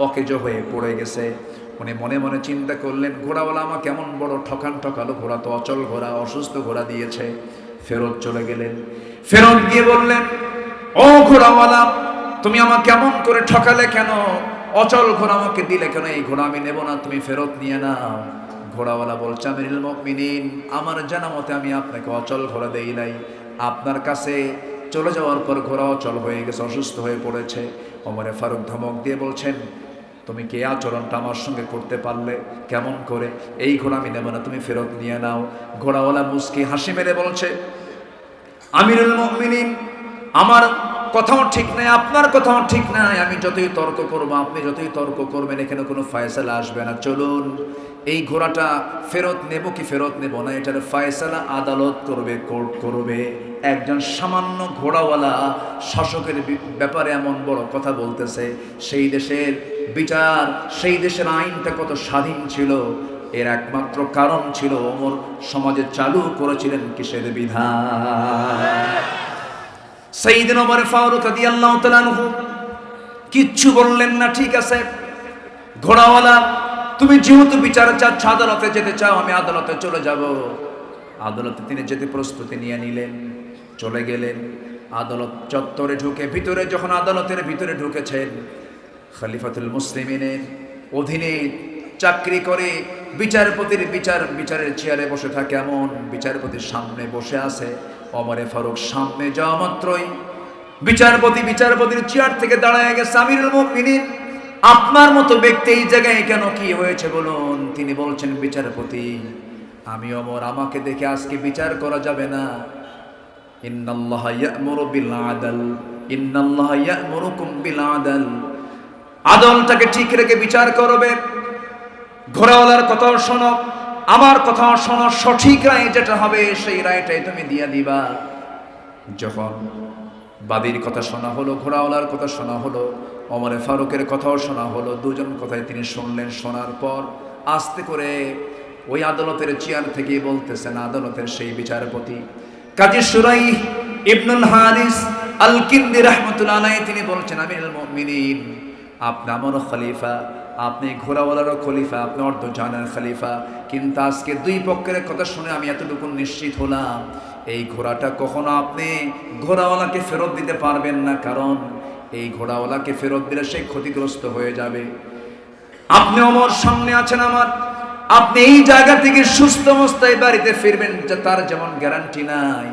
অকেজো হয়ে পড়ে গেছে। উনি মনে মনে চিন্তা করলেন, ঘোড়াওয়ালা আমাকে কেমন বড় ঠকালো, ঘোড়া তো অচল ঘোড়া, অসুস্থ ঘোড়া দিয়েছে। ফেরত চলে গেলেন। ফেরত গিয়ে বললেন, ও ঘোড়াওয়ালা, তুমি আমাকে কেমন করে ঠকালে, কেন অচল ঘোড়া আমাকে দিলে কেন? এই ঘোড়া আমি নেব না, তুমি ফেরত নিয়ে নাও। ঘোড়াওয়ালা বলছে, আমিরুল মুমিনিন, আমার জানা মতে আমি আপনাকে অচল ঘোড়া দেই নাই, আপনার কাছে চলে যাওয়ার পর ঘোড়া অচল হয়ে গেছে, অসুস্থ হয়ে পড়েছে। ওমরে ফারুক ধমক দিয়ে বলছেন, তুমি কে আচরণটা আমার সঙ্গে করতে পারলে, কেমন করে? এই ঘোড়া আমি নেব না, তুমি ফেরত নিয়ে নাও। ঘোড়াওয়ালা মুস্কি হাসি মেরে বলছে, আমিরুল মুমিনিন, আমার কথাও ঠিক নাই, আপনার কথাও ঠিক নাই, আমি যতই তর্ক করবো, আপনি যতই তর্ক করবেন, এখানে কোনো ফয়সালা আসবে না। চলুন, এই ঘোড়াটা ফেরত নেব কি ফেরত নেব না, এটার ফয়সালা আদালত করবে, কোর্ট করবে। একজন সামান্য ঘোড়াওয়ালা শাসকের ব্যাপারে এমন বড় কথা বলতেছে। সেই দেশের বিচার, সেই দেশের আইনটা কত স্বাধীন ছিল, এর একমাত্র কারণ ছিল ওমর সমাজে চালু করেছিলেন কিসের বিধান। সাইয়েদনা ওমর ফারুক রাদিয়াল্লাহু তাআলা আনহু কিচ্ছু বললেন না। ঠিক আছে ঘোড়াওয়ালা, তুমি যেহেতু বিচার চাচ্ছ, আদালতে যেতে চাও, আমি আদালতে চলে যাব। আদালতে তিনি যেতে প্রস্তুতি নিয়ে নিলেন, চলে গেলেন। আদালত চত্বরে ঢুকে ভিতরে, যখন আদালতের ভিতরে ঢুকেছেন, খলিফাতুল মুসলিমিনের অধীনে চাকরি করে বিচারপতির বিচারের চেয়ারে বসে থাকে এমন বিচারপতির সামনে বসে আছে ওমর ফারুক। সামনে যাওয়া মাত্রই বিচারপতির চেয়ার থেকে দাঁড়ায় গেছে, আমিরুল মুমিনিন, আপনার মতো ব্যক্তি এই জায়গায় কেন, কি হয়েছে বলুন? তিনি বলছেন, বিচারপতি, আমি ওমর, আমাকে দেখে আজকে বিচার করা যাবে না। ইন্নাল্লাহা ইয়া'মুরু বিল আদল, ইন্নাল্লাহা ইয়া'মুরুকুম বিল আদল, আদলটাকে ঠিক রেখে বিচার করবে। ঘোড়াওয়ালার কথা শোনো, আমার কথা শোনো, সঠিক রায় যেটা হবে সেই রায়টাই তুমি দিয়ে দিবা। যখন বাদীর কথা শোনা হলো, ঘোড়াওয়ালার কথা শোনা হলো, ওমরে ফারুকের কথাও শোনা হলো, দুজন কথাই তিনি শুনলেন। শোনার পর আস্তে করে ওই আদালতের চেয়ার থেকে বলতেছেন, আদালতের সেই বিচারপতি কাজী শুরাইহ ইবনুল হারিস আল কিন্দি রাহমাতুল্লাহ আলাইহি, তিনি বলছেন, আমিরুল মুমিনিন, আপনি আমার খলিফা, আপনি ঘোড়াওয়ালারও খলিফা, আপনি অর্ধজাহানের খলিফা, কিন্তু আজকে দুই পক্ষের কথা শুনে আমি এতটুকু নিশ্চিত হলাম, এই ঘোড়াটা কখনো আপনি ঘোড়াওয়ালাকে ফেরত দিতে পারবেন না, কারণ এই ঘোড়াওয়ালাকে ফেরত দিলে সে ক্ষতিগ্রস্ত হয়ে যাবে। আপনি আমার সামনে আছেন আমার, আপনি এই জায়গা থেকে সুস্থ অবস্থায় বাড়িতে ফিরবেন, যে তার যেমন গ্যারান্টি নাই।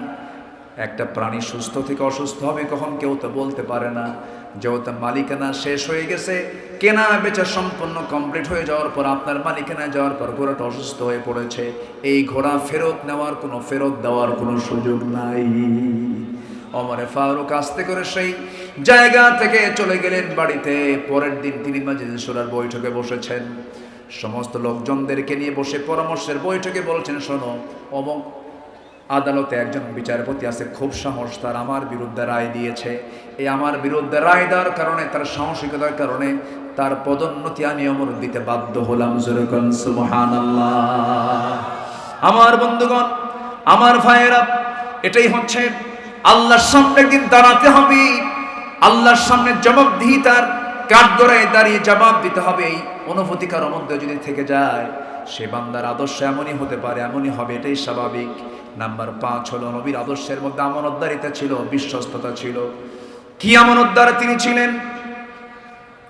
একটা প্রাণী সুস্থ থেকে অসুস্থ হবে কখন কেউ তো বলতে পারে না। যেহেতু মালিকানা শেষ হয়ে গেছে, কেনা বেচা সম্পূর্ণ কমপ্লিট হয়ে যাওয়ার পর, আপনার মালিকানা যাওয়ার পর ঘোড়াটা অসুস্থ হয়ে পড়েছে, এই ঘোড়া ফেরত নেওয়ার কোনো, ফেরত দেওয়ার কোনো সুযোগ নাই। ওমরে ফারুক আস্তে করে সেই জায়গা থেকে চলে গেলেন বাড়িতে। পরের দিন তিনি মাজলিসে শুরার বৈঠকে বসেছেন, সমস্ত লোকজনদেরকে নিয়ে বসে পরামর্শের বৈঠকে বলছেন, শোনো, অমুক আদালতে একজন বিচারপতি আছে, খুব সাহস, তার আমার বিরুদ্ধে রায় দিয়েছে। এই আমার বিরুদ্ধে রায় দেওয়ার কারণে, তার সাহসিকতার কারণে তার পদোন্নতি আমি ওমর দিতে বাধ্য হলাম। যেরকম সুবহানাল্লাহ। আমার বন্ধুগণ, আমার ভাইয়েরা, এটাই হচ্ছে আল্লাহর সামনে একদিন দাঁড়াতে হবে, আল্লাহর সামনে জবাবদিহিতার কাঠগড়ায় দাঁড়িয়ে জবাব দিতে হবে। এই অনুভূতি কারোর মধ্যে যদি থেকে যায়, সে বান্দার আদর্শ এমনই হতে পারে, এমনই হবে, এটাই স্বাভাবিক। নাম্বার 5 হলো, নবীর আদর্শের মধ্যে আমানতদারিতা ছিল, বিশ্বস্ততা ছিল। কি আমানতদার তিনি ছিলেন,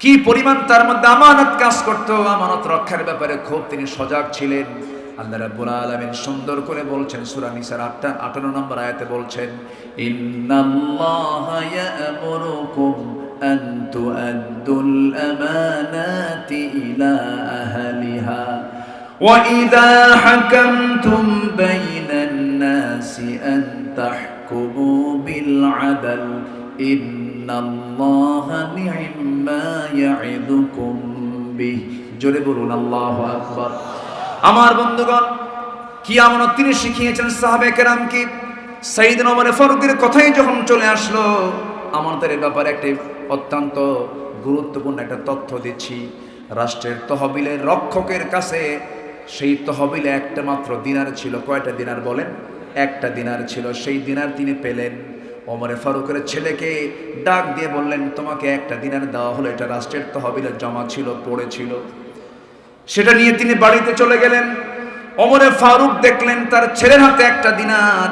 কি পরিমাণ তার মধ্যে আমানত কাজ করত, আমানত রক্ষার ব্যাপারে খুব তিনি সজাগ ছিলেন। আল্লাহ রাব্বুল আলামিন সুন্দর করে বলছেন, সূরা নিসার 58 নম্বর আয়াতে বলছেন, ইন্নাল্লাহা ইয়া'মুরুকুম আন তু'আদ্দুল আমানাতি ইলা আহলিহা ওয়া ইযা হাকামতুম বাইনান নাসি আন তাহকুমু বিল আদল ইন্নাল্লাহা নি'মা ইয়া'ইদুকুম বিহি। জোরে বলুন আল্লাহু আকবার। আমার বন্ধুগণ, কি আমানত তিনি শিখিয়েছেন সাহাবে কেরামকে। সাইয়েদনা ওমর ফারুকের কথাই যখন চলে আসলো, আমানতের ব্যাপারে একটি অত্যন্ত গুরুত্বপূর্ণ একটা তথ্য দিচ্ছি। রাষ্ট্রের তহবিলের রক্ষকের কাছে সেই তহবিলে একটা মাত্র দিনার ছিল। কয়টা দিনার বলেন? একটা দিনার ছিল। সেই দিনার তিনি পেলেন। ওমরে ফারুকের ছেলেকে ডাক দিয়ে বললেন, তোমাকে একটা দিনার দেওয়া হলো, এটা রাষ্ট্রের তহবিলে জমা ছিল, পড়েছিল। সেটা নিয়ে তিনি বাড়িতে চলে গেলেন। ওমরে ফারুক দেখলেন তার ছেলের হাতে একটা দিনার।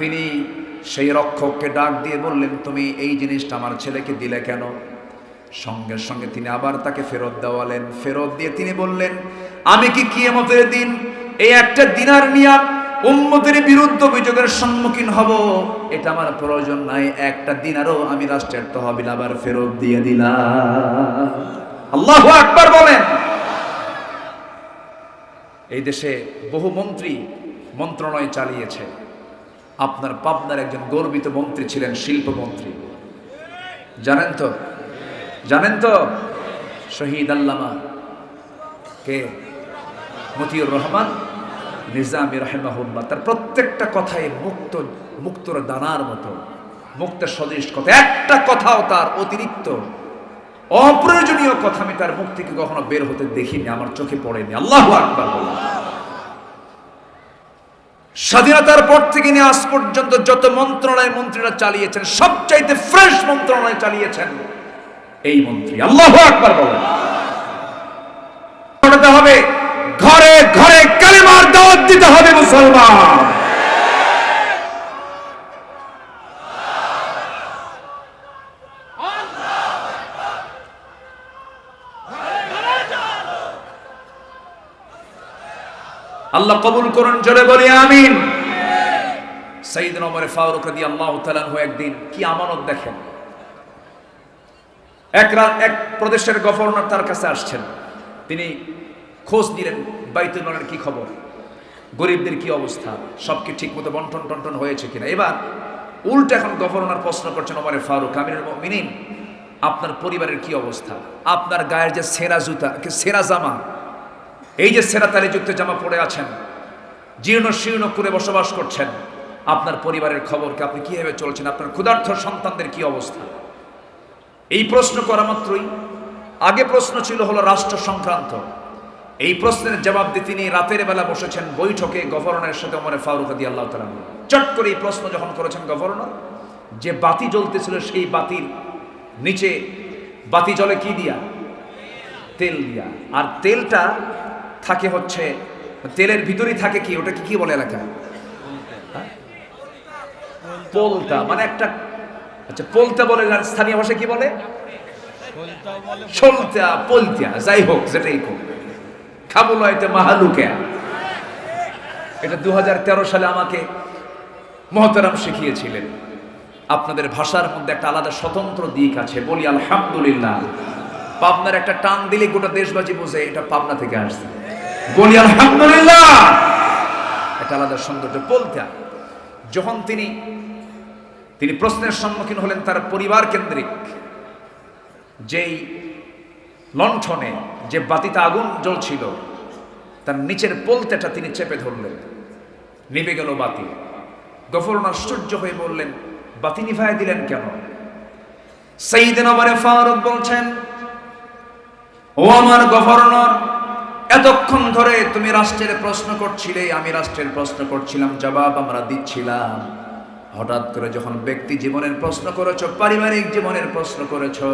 তিনি সেই রক্ষককে ডাক দিয়ে বললেন, তুমি এই জিনিসটা আমার ছেলেকে দিলে কেন? সঙ্গে সঙ্গে তিনি আবার তাকে ফেরত দেওয়ালেন। ফেরত দিয়ে তিনি বললেন, আমি কি কিয়ামতের দিন এই একটা দিনার নিয়ে উম্মতের বিরুদ্ধে অভিযোগের সম্মুখীন হব? এটা আমার প্রয়োজন নাই। একটা দিনারও আমি রাষ্ট্রের তহবিল আবার ফেরত দিয়ে দিলাম। আল্লাহু আকবার বলেন। এই দেশে বহু মন্ত্রী মন্ত্রণালয় চালিয়েছে। আপনার পাবনার একজন গর্বিত মন্ত্রী ছিলেন, শিল্পমন্ত্রী। জানেন তো? জানেন তো? শহীদ আল্লামা কে? মতিউর রহমান নিজামী রাহিমাহুল্লাহ। তার প্রত্যেকটা কথাই মুক্তর দানার মতো, মুক্তের সদৃশ কথা। একটা কথাও তার অতিরিক্ত অপ্রয়োজনীয় কথা আমি তার মুখ থেকে কখনো বের হতে দেখিনি, আমার চোখে পড়েনি। আল্লাহু আকবার। স্বাধীনতার পর থেকে নিয়ে আজ পর্যন্ত যত মন্ত্রণালয় মন্ত্রীরা চালিয়েছেন, সবচাইতে ফ্রেশ মন্ত্রণালয় চালিয়েছেন এই মন্ত্রী। আল্লাহু আকবার বলেন। পড়তে হবে, ঘরে ঘরে কালিমার দাওয়াত দিতে হবে মুসলমান। আল্লাহ কবুল করুন, জোরে বলি আমিন। সাইয়েদনা ওমর ফারুক রাদিয়াল্লাহু তাআলা আনহু একদিন কি আমানত দেখেন। এক প্রদেশের গভর্নর তার কাছে আসছেন। তিনি খোঁজ নিলেন বাইতুল মালের কি খবর, গরিবদের কি অবস্থা, সব কি ঠিক মতো বন্টন টন্টন হয়েছে কিনা। এবার উল্টো এখন গভর্নর প্রশ্ন করছেন ওমর ফারুক, আমিরুল মুমিনিন, আপনার পরিবারের কি অবস্থা? আপনার গায়ের যে সেরা জুতা, সেরা জামা, এই যে সেরা তালিযুক্ত জামা পরে আছেন, জীর্ণ শীর্ণ করে বসবাস করছেন, আপনার পরিবারের খবরকে আপনি কিভাবে চলছেন, আপনার ক্ষুধার্ত সন্তানদের কি অবস্থা? এই প্রশ্ন করা মাত্রই আগে প্রশ্ন ছিল হলো রাষ্ট্র সংক্রান্ত। এই প্রশ্নের জবাব দিয়ে তিনি রাতের বেলা বসেছেন বৈঠকে গভর্নরের সাথে, ওমর ফারুক রাদিয়াল্লাহু তাআলা। চট করে এই প্রশ্ন যখন করেছেন গভর্নর, যে বাতি জ্বলতেছিল সেই বাতির নিচে বাতি জ্বলে কি দিয়া? তেল দিয়া। আর তেলটা থাকে হচ্ছে, তেলের ভিতরেই থাকে কি, ওটা কি বলে এলাকা? পোলতা, মানে একটা, আচ্ছা পোলতা বলে, স্থানীয় ভাষায় কি বলে? সলতা, পোলতা, যাই হোক যেটাই হোক, খাবুলাইতে মাহালুকে। এটা 2013 সালে আমাকে মহতারাম শিখিয়েছিলেন। আপনাদের ভাষার মধ্যে একটা আলাদা স্বতন্ত্র দিক আছে, বলি আলহামদুলিল্লাহ। পাবনার একটা টান দিলে গোটা দেশবাসী বোঝে এটা পাবনা থেকে আসছে, বলি আলহামদুলিল্লাহ। একটা আলাদা সৌন্দর্য। পোলতা যখন তিনি প্রশ্নের সম্মুখীন হলেন, তার পরিবার কেন্দ্রিক যেই লণ্ঠনে যে বাতিতে আগুন জ্বলছিল, তার নিচের পোলতেটা তিনি চেপে ধরলেন, নিভে গেল বাতি। গভর্নর আশ্চর্য হয়ে বললেন, বাতি নিভায় দিলেন কেন? সাইয়েদনা ওমর ফারুক বলছেন, ও আমার গভর্নর, এতক্ষণ ধরে তুমি রাষ্ট্রের প্রশ্ন করছিলে, আমি রাষ্ট্রের প্রশ্ন করছিলাম, জবাব আমরা দিচ্ছিলাম। হঠাৎ করে যখন ব্যক্তি জীবনের প্রশ্ন করেছো, পারিবারিক জীবনের প্রশ্ন করেছো,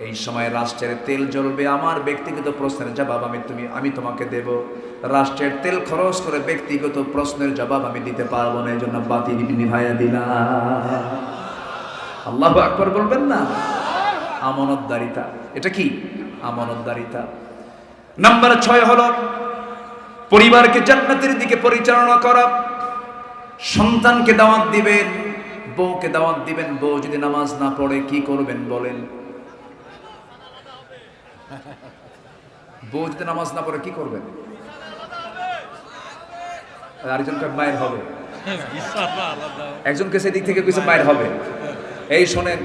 এই সময় রাষ্ট্রের তেল জ্বলবে, আমার ব্যক্তিগত প্রশ্নের জবাব আমি তোমাকে দেব। রাষ্ট্রের তেল খরচ করে ব্যক্তিগত প্রশ্নের জবাব আমি দিতে পারবো না, এই জন্য বাতি নিভাইয়া দিলাম। আল্লাহু আকবার বলবেন না? আমানতদারিতা। এটা কি? আমানতদারিতা। নাম্বার 6 হলো পরিবারকে জান্নাতের দিকে পরিচালনা করা। সন্তানকে দাওয়াত দিবেন, বউকে দাওয়াত দিবেন। বউ যদি নামাজ না পড়ে কি করবেন বলেন? বউ যদি নামাজ না পড়ে কি করবেন? আরেকজনকার মায়ের হবে, একজনকে সেদিক থেকে কিছু মায়ের হবে। এই শোনেন,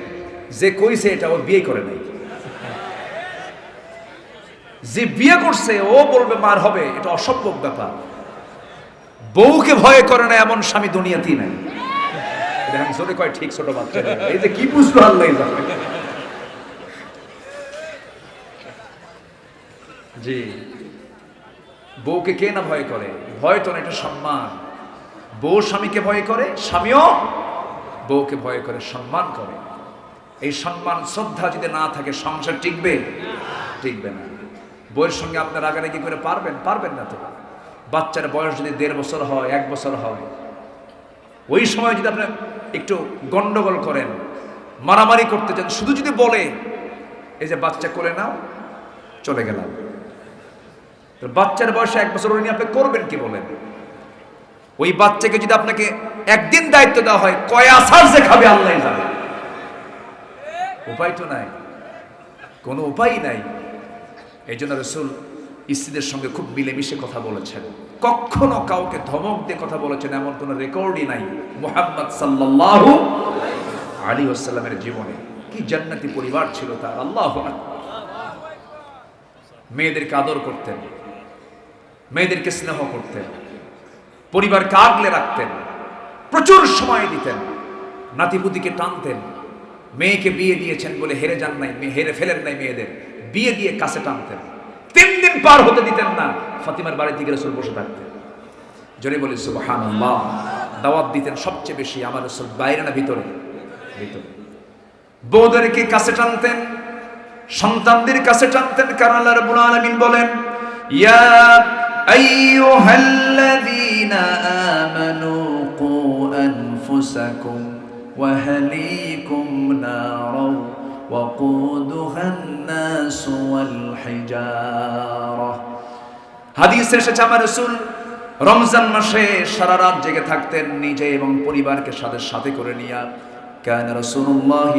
যে কইছে এটা ও বিয়ে করে নাই, যে বিয়ে করছে ও বলবে মার হবে, এটা অসম্ভব ব্যাপার। বউকে ভয় করে না এমন স্বামী দুনিয়াতেই নাই। দেখেন জোরে কয় ঠিক, ছোট বাচ্চা এই যে কি বুঝলো আল্লাহ জানে। জি, বউকে কে না ভয় করে? ভয় তো না, এটা সম্মান। বউ স্বামীকে ভয় করে, স্বামীও বউকে ভয় করে, সম্মান করে। এই সম্মান শ্রদ্ধা যদি না থাকে সংসার টিকবে? টিকবে না। বউয়ের সঙ্গে আপনার রাগারাগি করে পারবেন না তো। বাচ্চার বয়স যদি 1.5 বছর হয়, 1 বছর হয়, ওই সময় যদি আপনি একটু গন্ডগোল করেন, মারামারি করতে চান, শুধু যদি বলে এই যে বাচ্চা কোলে নাও, চলে গেলাম, বাচ্চার বয়সে 1 বছর নিয়ে আপনি করবেন কি বলেন? ওই বাচ্চাকে যদি আপনাকে একদিন দায়িত্ব দেওয়া হয়, কয় আসার যে খাবে আল্লাহ জানে। উপায় তো নাই, কোনো উপায় নাই। এই জন্য রাসূল স্ত্রীদের সঙ্গে খুব মিলেমিশে কথা বলেছেন, কখনো কাউকে ধমক দিয়ে কথা বলেছেন এমন কোনো রেকর্ডই নাই মুহাম্মদ সাল্লাল্লাহু আলাইহি ওয়াসাল্লামের জীবনে। কি জান্নাতি পরিবার ছিল তার, আল্লাহু আকবার। মেয়েদেরকে আদর করতেন, মেয়েদেরকে স্নেহ করতেন, পরিবারকে আগলে রাখতেন, প্রচুর সময় দিতেন, নাতিপুতিকে টানতেন। মেয়েকে বিয়ে দিয়েছেন বলে হেরে যান নাই, হেরে ফেলেন নাই মেয়েদের, বিয়ে দিয়ে কাছে টানতেন। 3 দিন পার হতে দিতেন না, ফাতিমার বাড়ির দিকে রাসূল বসে থাকতেন। জোরে বলি সুবহানাল্লাহ। দাওয়াত দিতেন সবচেয়ে বেশি আমার রাসূল, বাইরে না ভিতরে? ভিতরে। বউদেরকে কাছে টানতেন, সন্তানদের কাছে টানতেন, কারণ আল্লাহ রাব্বুল আলামিন বলেন, ইয়া আইয়ুহাল্লাযীনা আমানু কু আনফুসাকুম ওয়া আহলিকুম নারা ওয়াকুদুহান নাস ওয়াল হিজারা। হাদিসে এসেছে আমার রাসূল রমজান মাসে সারা রাত জেগে থাকতেন, নিজে এবং পরিবারকে সাথে করে নিয়ে। কান রাসূলুল্লাহ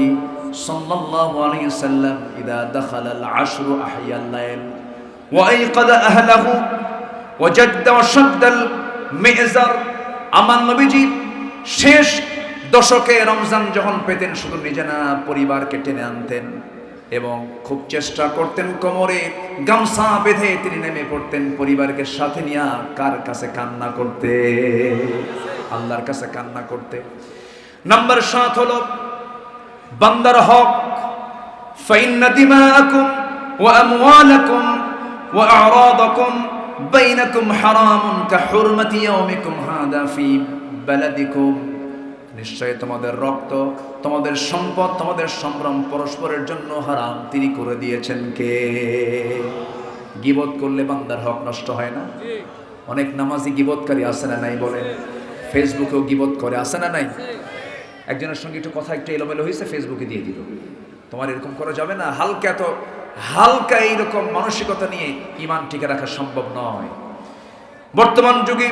সাল্লাল্লাহু আলাইহি ওয়াসাল্লাম ইযা দাখালাল আশরু আহইয়াল লাইল ওয়া আইকাযা আহলাহু ওয়া জাদ্দা ওয়া শাদ্দাল মিজার। আমার নবীজি শেষ দশকে রমজান যখন পেতেন, শুধু নিজে না পরিবারকে টেনে আনতেন, এবং খুব চেষ্টা করতেন কোমরে গামছা বেঁধে তিনি নেমে পড়তেন পরিবারকে সাথে নিয়ে। কার কাছে কান্না করতে? আল্লাহর কাছে কান্না করতে। নাম্বার 7 হলো বান্দার হক। ফাইন্না দিমাআকুম ওয়া আমওয়ালাকুম ওয়া আ'রাদাকুম বাইনাকুম হারামুন কাহুরমাতি ইয়াউমিকুম হাদা ফি বালাদিকুম। নিশ্চয় তোমাদের রক্ত, তোমাদের সম্পদ, তোমাদের সম্ভ্রম পরস্পরের জন্য হারাম তিনি করে দিয়েছেন কে? গীবত করলে বান্দার হক নষ্ট হয় না? অনেক নামাজি গীবতকারী আছে না নাই বলেন? ফেসবুকেও গীবত করে, আছে না নাই? একজনের সঙ্গে একটু কথা একটু এলোমেলো হয়েছে, ফেসবুকে দিয়ে দিল। তোমার এরকম করা যাবে না। হালকা এইরকম মানসিকতা নিয়ে ঈমান টিকে রাখা সম্ভব নয়। বর্তমান যুগে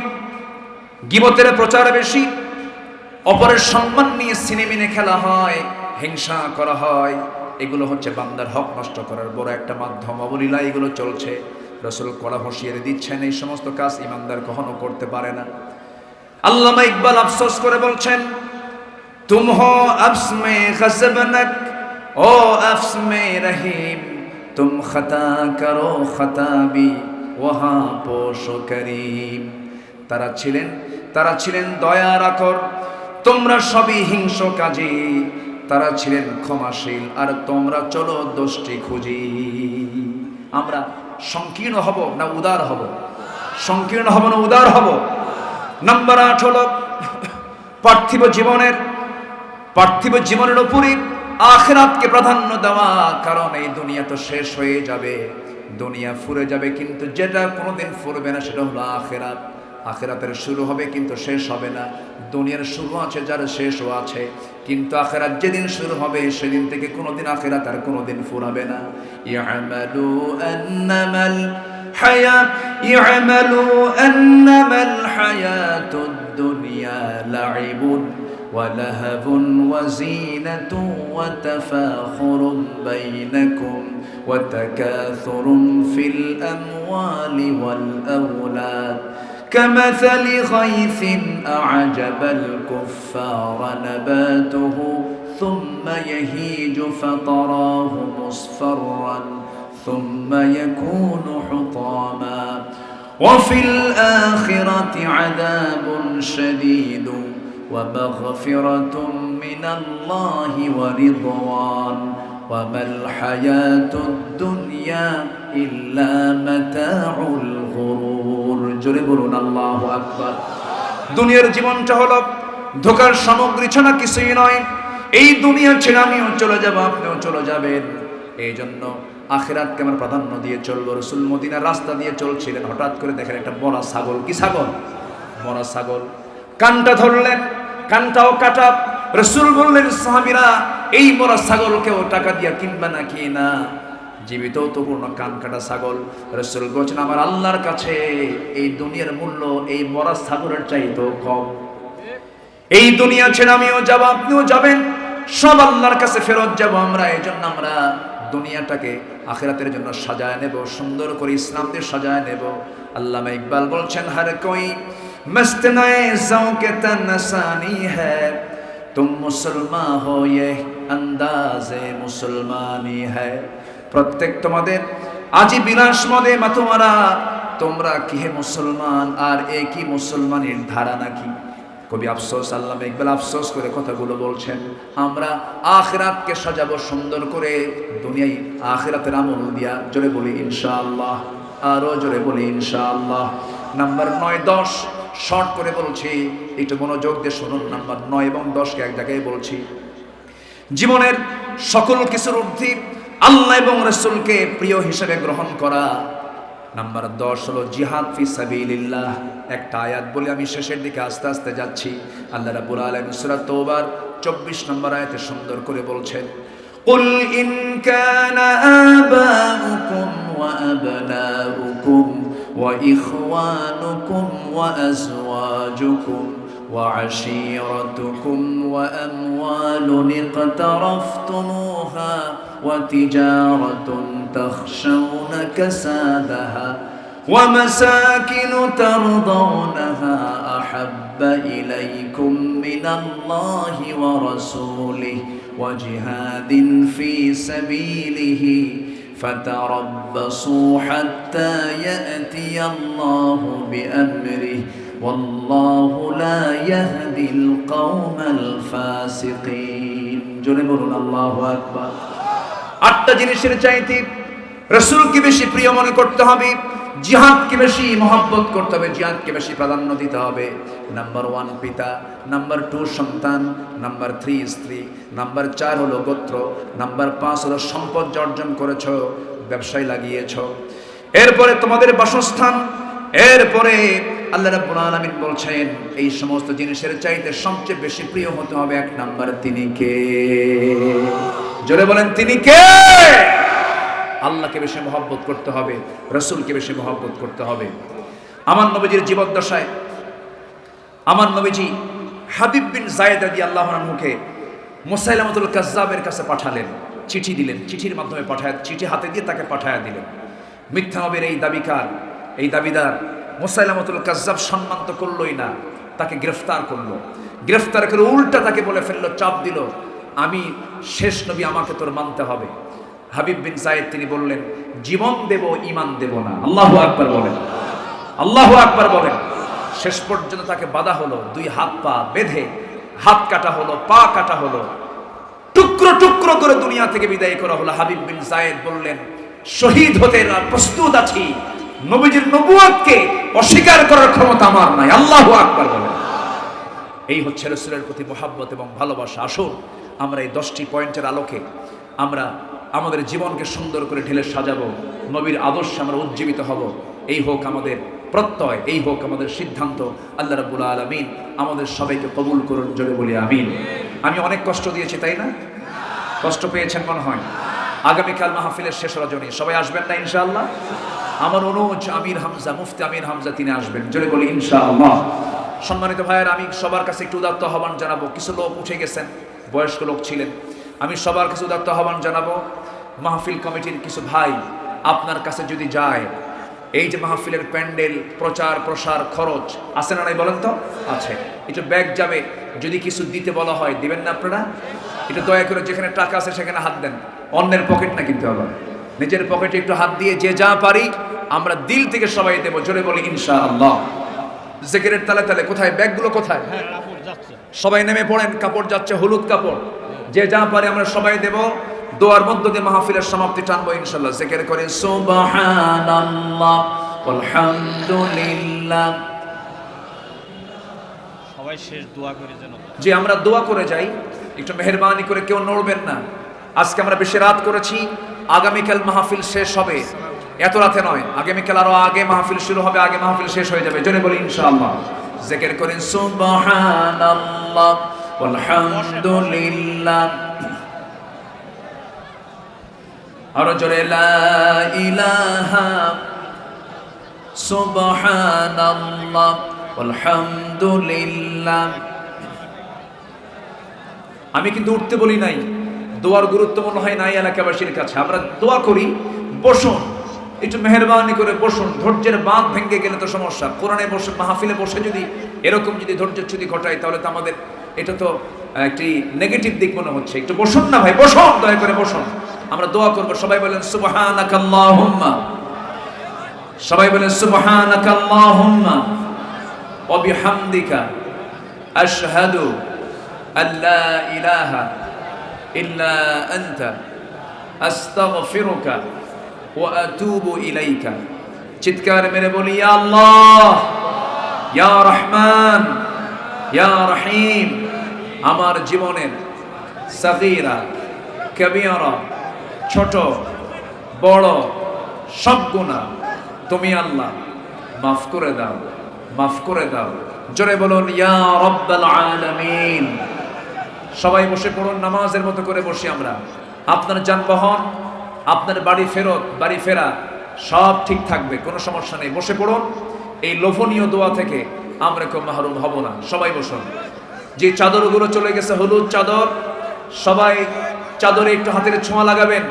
গীবতের প্রচার বেশি, অপরের সম্মান নিয়ে সিনেমিনে খেলা হয়, হিংসা করা হয়। এগুলো হচ্ছে বান্দার হক নষ্ট করার বড় একটা মাধ্যম। অবলীলা এগুলো চলছে। রাসূল কড়া হুঁশিয়ারি দিচ্ছেন, এই সমস্ত কাজ ঈমানদার কখনো করতে পারে না। আল্লামা ইকবাল আফসোস করে বলছেন, তুম হো আফস মে গজবনক ও আফস মে রহিম, তুম খতা করো খতাবি ওহা পোশো করিম। তারা ছিলেন দয়ার আকর, তোমরা সবই হিংস কাজী। তারা ছিলেন ক্ষমাশীল, আর তোমরা চলো দোষটি খুঁজি। আমরা সংকীর্ণ হব না উদার হব? সংকীর্ণ হব না উদার হব? নাম্বার 8 হলো পার্থিব জীবনের উপরই আখিরাতকে প্রাধান্য দেওয়া। কারণ এই দুনিয়া তো শেষ হয়ে যাবে, দুনিয়া ফুরে যাবে, কিন্তু যেটা কোনোদিন ফুরবে না সেটা হলো আখিরাত। আখিরাতের শুরু হবে কিন্তু শেষ হবে না। দুনিয়ার শুরু আছে, যার শেষও আছে, কিন্তু আখিরাত যেদিন শুরু হবে সেদিন থেকে কোনোদিন আখিরাত আর কোনোদিন ফুরাবে না। ইয়ামালু আন্নামাল হায়াতুদ দুনিয়া লাইবুন ওয়া লাহাবুন ওয়া যিনাতুন ওয়া তাফাখুরুন বাইনাকুম ওয়া তাকাথুরুন ফিল আমওয়ালি ওয়াল আওলাদ كمثل غيث أعجب الكفار نباته ثم يهيج فتراه مصفرا ثم يكون حطاما وفي الآخرة عذاب شديد ومغفرة من الله ورضوان وما الحياة الدنيا إلا متاع الغرور জোরে বলুন আল্লাহু আকবার। দুনিয়ার জীবনটা হলো ধোকার সামগ্রী ছাড়া কিছুই নয়। এই দুনিয়া ছেড়ে আমিও চলে যাব, আপনিও চলে যাবেন। এই জন্য আখিরাতকে আমরা প্রাধান্য দিয়ে চলবো। রাসূল মদিনার রাস্তা দিয়ে চলছিলেন, হঠাৎ করে দেখেন একটা মরা ছাগল। কি ছাগল? মরা ছাগল। কানটা ধরলেন, কানটাও কাটা। রাসূল বললেন, সাহাবীরা, এই মরা ছাগলকেও টাকা দিয়া কিনবা নাকি? না, জীবিত তো পূর্ণ কান কাটা ছাগল। রাসূল বলেন, আমার আল্লাহর কাছে এই দুনিয়ার মূল্য এই মরা ছাগলের চাইতেও কম। এই দুনিয়া ছেড়ে আমিও যাব, আপনিও যাবেন, সব আল্লাহর কাছে ফেরত যাব আমরা। এই জন্য আমরা দুনিয়াটাকে আখিরাতের জন্য সাজায় নেব, সুন্দর করে ইসলাম দিয়ে সাজায় নেব। আল্লামা ইকবাল বলছেন, হর কোই মস্ত নয়ে জৌকে তনসানি হ্যায়, তুম মুসলমান হো ये अंदाज़े मुसलमानी है। প্রত্যেক তোমাদের আজি বিলাস মদে মাতোয়ারা, তোমরা কি হে মুসলমান, আর একই মুসলমানের ধারা নাকি? কবি আফসোস, আল্লামা ইকবাল আফসোস করে কথাগুলো বলছেন। আমরা আখিরাতকে সাজাবো সুন্দর করে, দুনিয়ায় আখিরাতের আমল দিয়া। জোরে বলি ইনশাআল্লাহ, আরো জোরে বলি ইনশাআল্লাহ। নাম্বার 9, 10 শর্ট করে বলছি, একটু মনোযোগ দিয়ে শুনুন। নাম্বার 9 এবং 10কে এক জায়গায় বলছি। জীবনের সকল কিছুর ঊর্ধ্বে আল্লাহ এবং রাসূলকে প্রিয় হিসেবে গ্রহণ করা। নাম্বার 10 হলো জিহাদ ফি সাবিলিল্লাহ। একটা আয়াত বলে আমি শেষের দিকে আস্তে আস্তে যাচ্ছি। আল্লাহ রাব্বুল আলামিন সূরা তওবার 24 নম্বর আয়াতে সুন্দর করে বলছেন, কুল ইন কানা আবাউকুম ওয়া আবনাউকুম ওয়া ইখওয়ানুকুম ওয়া আজওয়াজুকুম وعشيرتكم وأموال اقترفتموها وتجارة تخشون كسادها ومساكن ترضونها আহাব্বা ইলাইকুম মিনাল্লাহি ওয়া রাসূলিহি ওয়া জিহাদিন ফি সাবিলিহি ফাতারাব্বাসু হাত্তা ইয়াতিয়াল্লাহু বিআমরিহি ওয়াল্লাহু লা ইয়াহদিল কওমাল ফাসিকিন। জোরে বলুন আল্লাহু আকবার। 8টা জিনিসের চাইতে রাসূলকে বেশি প্রিয় মনে করতে হবে, জিহাদকে বেশি মহব্বত করতে হবে, জিহাদকে বেশি প্রাধান্য দিতে হবে। নাম্বার 1 পিতা, নাম্বার 2 সন্তান, নাম্বার 3 স্ত্রী, নাম্বার 4 হলো গোত্র, নাম্বার 5 হলো সম্পদ অর্জন করেছো, ব্যবসায় লাগিয়েছো, এরপরে তোমাদের বাসস্থান, এরপরে আল্লাহ রাব্বুল আলামিন বলছেন এই সমস্ত জিনিসের চাইতে সবচেয়ে বেশি প্রিয় হতে হবে 1 নাম্বার তিনি কে? জোরে বলেন তিনি কে? আল্লাহকে বেশি মহব্বত করতে হবে, রাসূলকে বেশি মহব্বত করতে হবে। আমার নবীজির জীবদ্দশায় আমার নবীজি হাবিব বিন যায়েদ রাদিয়াল্লাহু আনহুকে মুসাইলামাতুল কাজ্জাবের কাছে পাঠালেন, চিঠি দিলেন, চিঠির মাধ্যমে চিঠি হাতে দিয়ে তাকে পাঠায়া দিলেন। মিথ্যা নবীর এই দাবিদার মুসাইলামাতুল কাজ্জাব সম্মান তো করলই না, তাকে গ্রেফতার করলো। গ্রেফতার করে উল্টা তাকে বলে ফেললো, চাপ দিল, আমি শেষ নবী, আমাকে তোর মানতে হবে। হাবিব বিন যায়েদ তিনি বললেন, জীবন দেব, ঈমান দেব না। আল্লাহু আকবার বলেন, আল্লাহু আকবার বলেন। শেষ পর্যন্ত তাকে বাধা হলো, 2 হাত পা বেঁধে হাত কাটা হলো, পা কাটা হলো, টুকরো টুকরো করে দুনিয়া থেকে বিদায় করা হলো। হাবিব বিন যায়েদ বললেন, শহীদ হতে প্রস্তুত আছি, নবীজির নবুয়তকে অস্বীকার করার ক্ষমতা আমার নাই। আল্লাহু আকবার বলেন। এই হচ্ছে রাসূলের প্রতি মহব্বত এবং ভালোবাসা। আসুন আমরা এই 10টি পয়েন্টের আলোকে আমরা আমাদের জীবনকে সুন্দর করে ঢেলে সাজাবো, নবীর আদর্শে আমরা উজ্জীবিত হব। এই হোক আমাদের প্রত্যয়, এই হোক আমাদের সিদ্ধান্ত। আল্লাহ রাব্বুল আলামিন আমাদের সবাইকে কবুল করুন, জোরে বলি আমিন। আমি অনেক কষ্ট দিয়েছি, তাই না? কষ্ট পেয়েছেন মনে হয়। আগামীকাল মাহফিলের শেষ রজনী, সবাই আসবেন না ইনশাআল্লাহ? আমার অনুজ আমির হামজা, মুফতি আমির হামজা তিনি আসবেন, জোরে বলি ইনশাআল্লাহ। সম্মানিত ভাইয়ের, আমি সবার কাছে একটু উদাত্ত আহ্বান জানাবো। কিছু লোক উঠে গেছেন, বয়স্ক লোক ছিলেন, আমি সবার কাছে উদাত্ত আহ্বান জানাবো। মাহফিল কমিটির কিছু ভাই আপনার কাছে যদি যায়, এই যে মাহফিলের প্যান্ডেল, প্রচার প্রসার খরচ আছে না নাই বলেন তো? আছে। একটু ব্যাগ যাবে, যদি কিছু দিতে বলা হয় দিবেন না আপনারা? একটু দয়া করে যেখানে টাকা আছে সেখানে হাত দেন, অন্যের পকেট না কিন্তু, আবার নিজের পকেটে একটু হাত দিয়ে যে যা পারি আমরা দিল থেকে সবাই দেবো, জোরে বলি ইনশাআল্লাহ। জিকিরের তালে তালে কোথায় ব্যাগগুলো, কোথায়? সবাই নেমে পড়েন, কাপড় যাচ্ছে, হলুদ কাপড়, যে যা পারে আমরা সবাই দেব। দোয়ার মধ্য দিয়ে মাহফিলের সমাপ্তি টানবো ইনশাআল্লাহ। জিকির করেন সুবহানাল্লাহ আলহামদুলিল্লাহ। সবাই শেষ দোয়া করে যেন, যে আমরা দোয়া করে যাই, একটু মেহেরবানি করে কেউ নড়বেন না। আজকে আমরা বেশি রাত করেছি, আগামীকাল মাহফিল শেষ হবে, এত রাতে নয়, আগামীকাল আরো আগে মাহফিল শুরু হবে, আগে মাহফিল শেষ হয়ে যাবে, জোরে বলি ইনশাআল্লাহ। জিকির করেন সুবহানাল্লাহ আলহামদুলিল্লাহ। আর জোরে লা ইলাহা সুবহানাল্লাহ আলহামদুলিল্লাহ। আমি কিন্তু উঠতে বলি নাই, দোয়ার গুরুত্ব মনে হয় নাই এলাকাবাসীর কাছে। আমরা দোয়া করি, বসুন, একটু মেহেরবানি করে বসুন। ধৈর্যের বাঁধ ভেঙে গেলে তো সমস্যা। কোরআনে বসে, মাহফিলে বসে যদি এরকম যদি ধৈর্যচ্যুতি ঘটায়, তাহলে তো আমাদের এটা তো একটি নেগেটিভ দিক মনে হচ্ছে। একটু বসুন না ভাই, বসুন, দয়া করে বসুন। আমরা দোয়া করব, সবাই বলেন সুবহানাকাল্লাহুম্মা, সবাই বলেন সুবহানাকাল্লাহুম্মা ওয়া বিহামদিকা আশহাদু আল্লা ইলাহা ইল্লা আনতা আস্তাগফিরুকা ওয়া আতুবু ইলাইকা। চিৎকার মেরে বলি ইয়া আল্লাহ, ইয়া রহমান, ইয়া রহিম। আমার জীবনের সাগীরা কবিরা, ছোট বড় সব গুনাহ তুমি আল্লাহ মাফ করে দাও, মাফ করে দাও। জোরে বলুন ইয়া রাব্বাল আলামিন। সবাই বসে পড়ুন, নামাজের মতো করে বসি আমরা। আপনার যানবাহন, আপনার বাড়ি ফেরা সব ঠিক থাকবে, কোনো সমস্যা নেই। বসে পড়ুন, এই লোভনীয় দোয়া থেকে আমরা কেউ মাহরুম হব না। সবাই বসুন। যে চাদরগুলো চলে গেছে, হলুদ চাদর, সবাই চাদরে একটু হাতের ছোঁয়া লাগাবেন।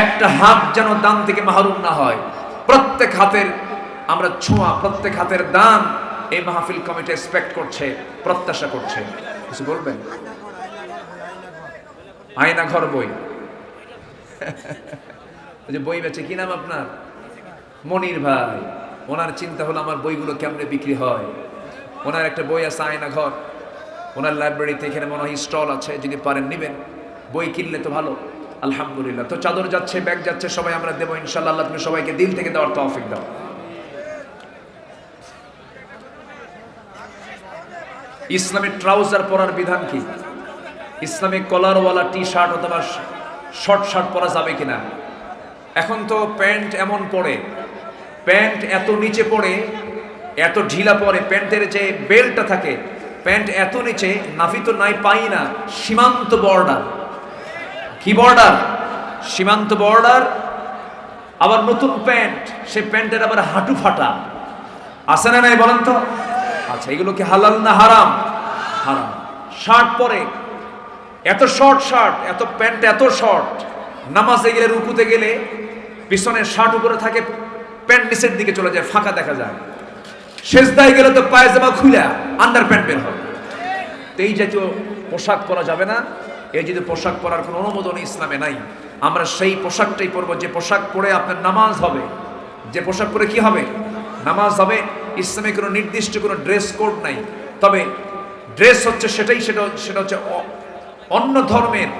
একটা হাত যেন দান থেকে মাহরুম না হয়। প্রত্যেক হাতের আমরা ছোঁয়া, প্রত্যেক হাতের দান এই মাহফিল কমিটি এক্সপেক্ট করছে, প্রত্যাশা করছে? কিছু বলবেন? আয়না ঘর বই, ওই যে বই বেচে, কি নাম আপনার? মনির ভাই। ওনার চিন্তা হলো আমার বইগুলো কেমনে বিক্রি হয়। ওনার একটা বই আছে আয়না ঘর, ওনার লাইব্রেরিতে, এখানে মনে হয় স্টল আছে, যদি পারেন নিবেন, বই কিনলে তো ভালো। আলহামদুলিল্লাহ। তো চাদর যাচ্ছে, ব্যাগ যাচ্ছে, সবাই আমরা দেবো ইনশাআল্লাহ। আল্লাহ তুমি সবাইকে দিল থেকে দেওয়ার তৌফিক দাও। ইসলামিক ট্রাউজার পরার বিধান কি? ইসলামিক কলারওয়ালা টি শার্ট অথবা শর্ট শার্ট পরা যাবে কিনা? এখন তো প্যান্ট এমন পরে, প্যান্ট এত নিচে পড়ে, এত ঢিলা পরে, প্যান্টের যে বেল্টটা থাকে, প্যান্ট এত নিচে, নাভি তো নাই, পাই না, সীমান্ত বর্ডার। কি বর্ডার? সীমান্ত বর্ডার। আবার নতুন প্যান্ট, সে প্যান্টের আবার হাঁটু ফাটা, আছে না নাই বলেন তো? আচ্ছা, এগুলো কি হালাল না হারাম? হারাম। শার্ট পরে, এত শর্ট শার্ট, এত প্যান্ট এত শর্ট, নামাজে গেলে, রুকুতে গেলে পিছনের শার্ট উপরে থাকে, প্যান্ট নিচের দিকে চলে যায়, ফাঁকা দেখা যায়। সেজদায় গেলে তো পায়জামা খুলে আন্ডার প্যান্ট বের হয়। তো এই জাতীয় পোশাক পরা যাবে না। এই যদি পোশাক পরার কোনো অনুমোদন ইসলামে নাই, আমরা সেই পোশাকটাই পরবো যে পোশাক পরে আপনার নামাজ হবে, যে পোশাক পরে কি হবে? নামাজ হবে। ইসলামে কোনো নির্দিষ্ট কোনো ড্রেস কোড নাই, তবে ড্রেস হচ্ছে সেটাই, সেটা হচ্ছে অন্য ধর্মের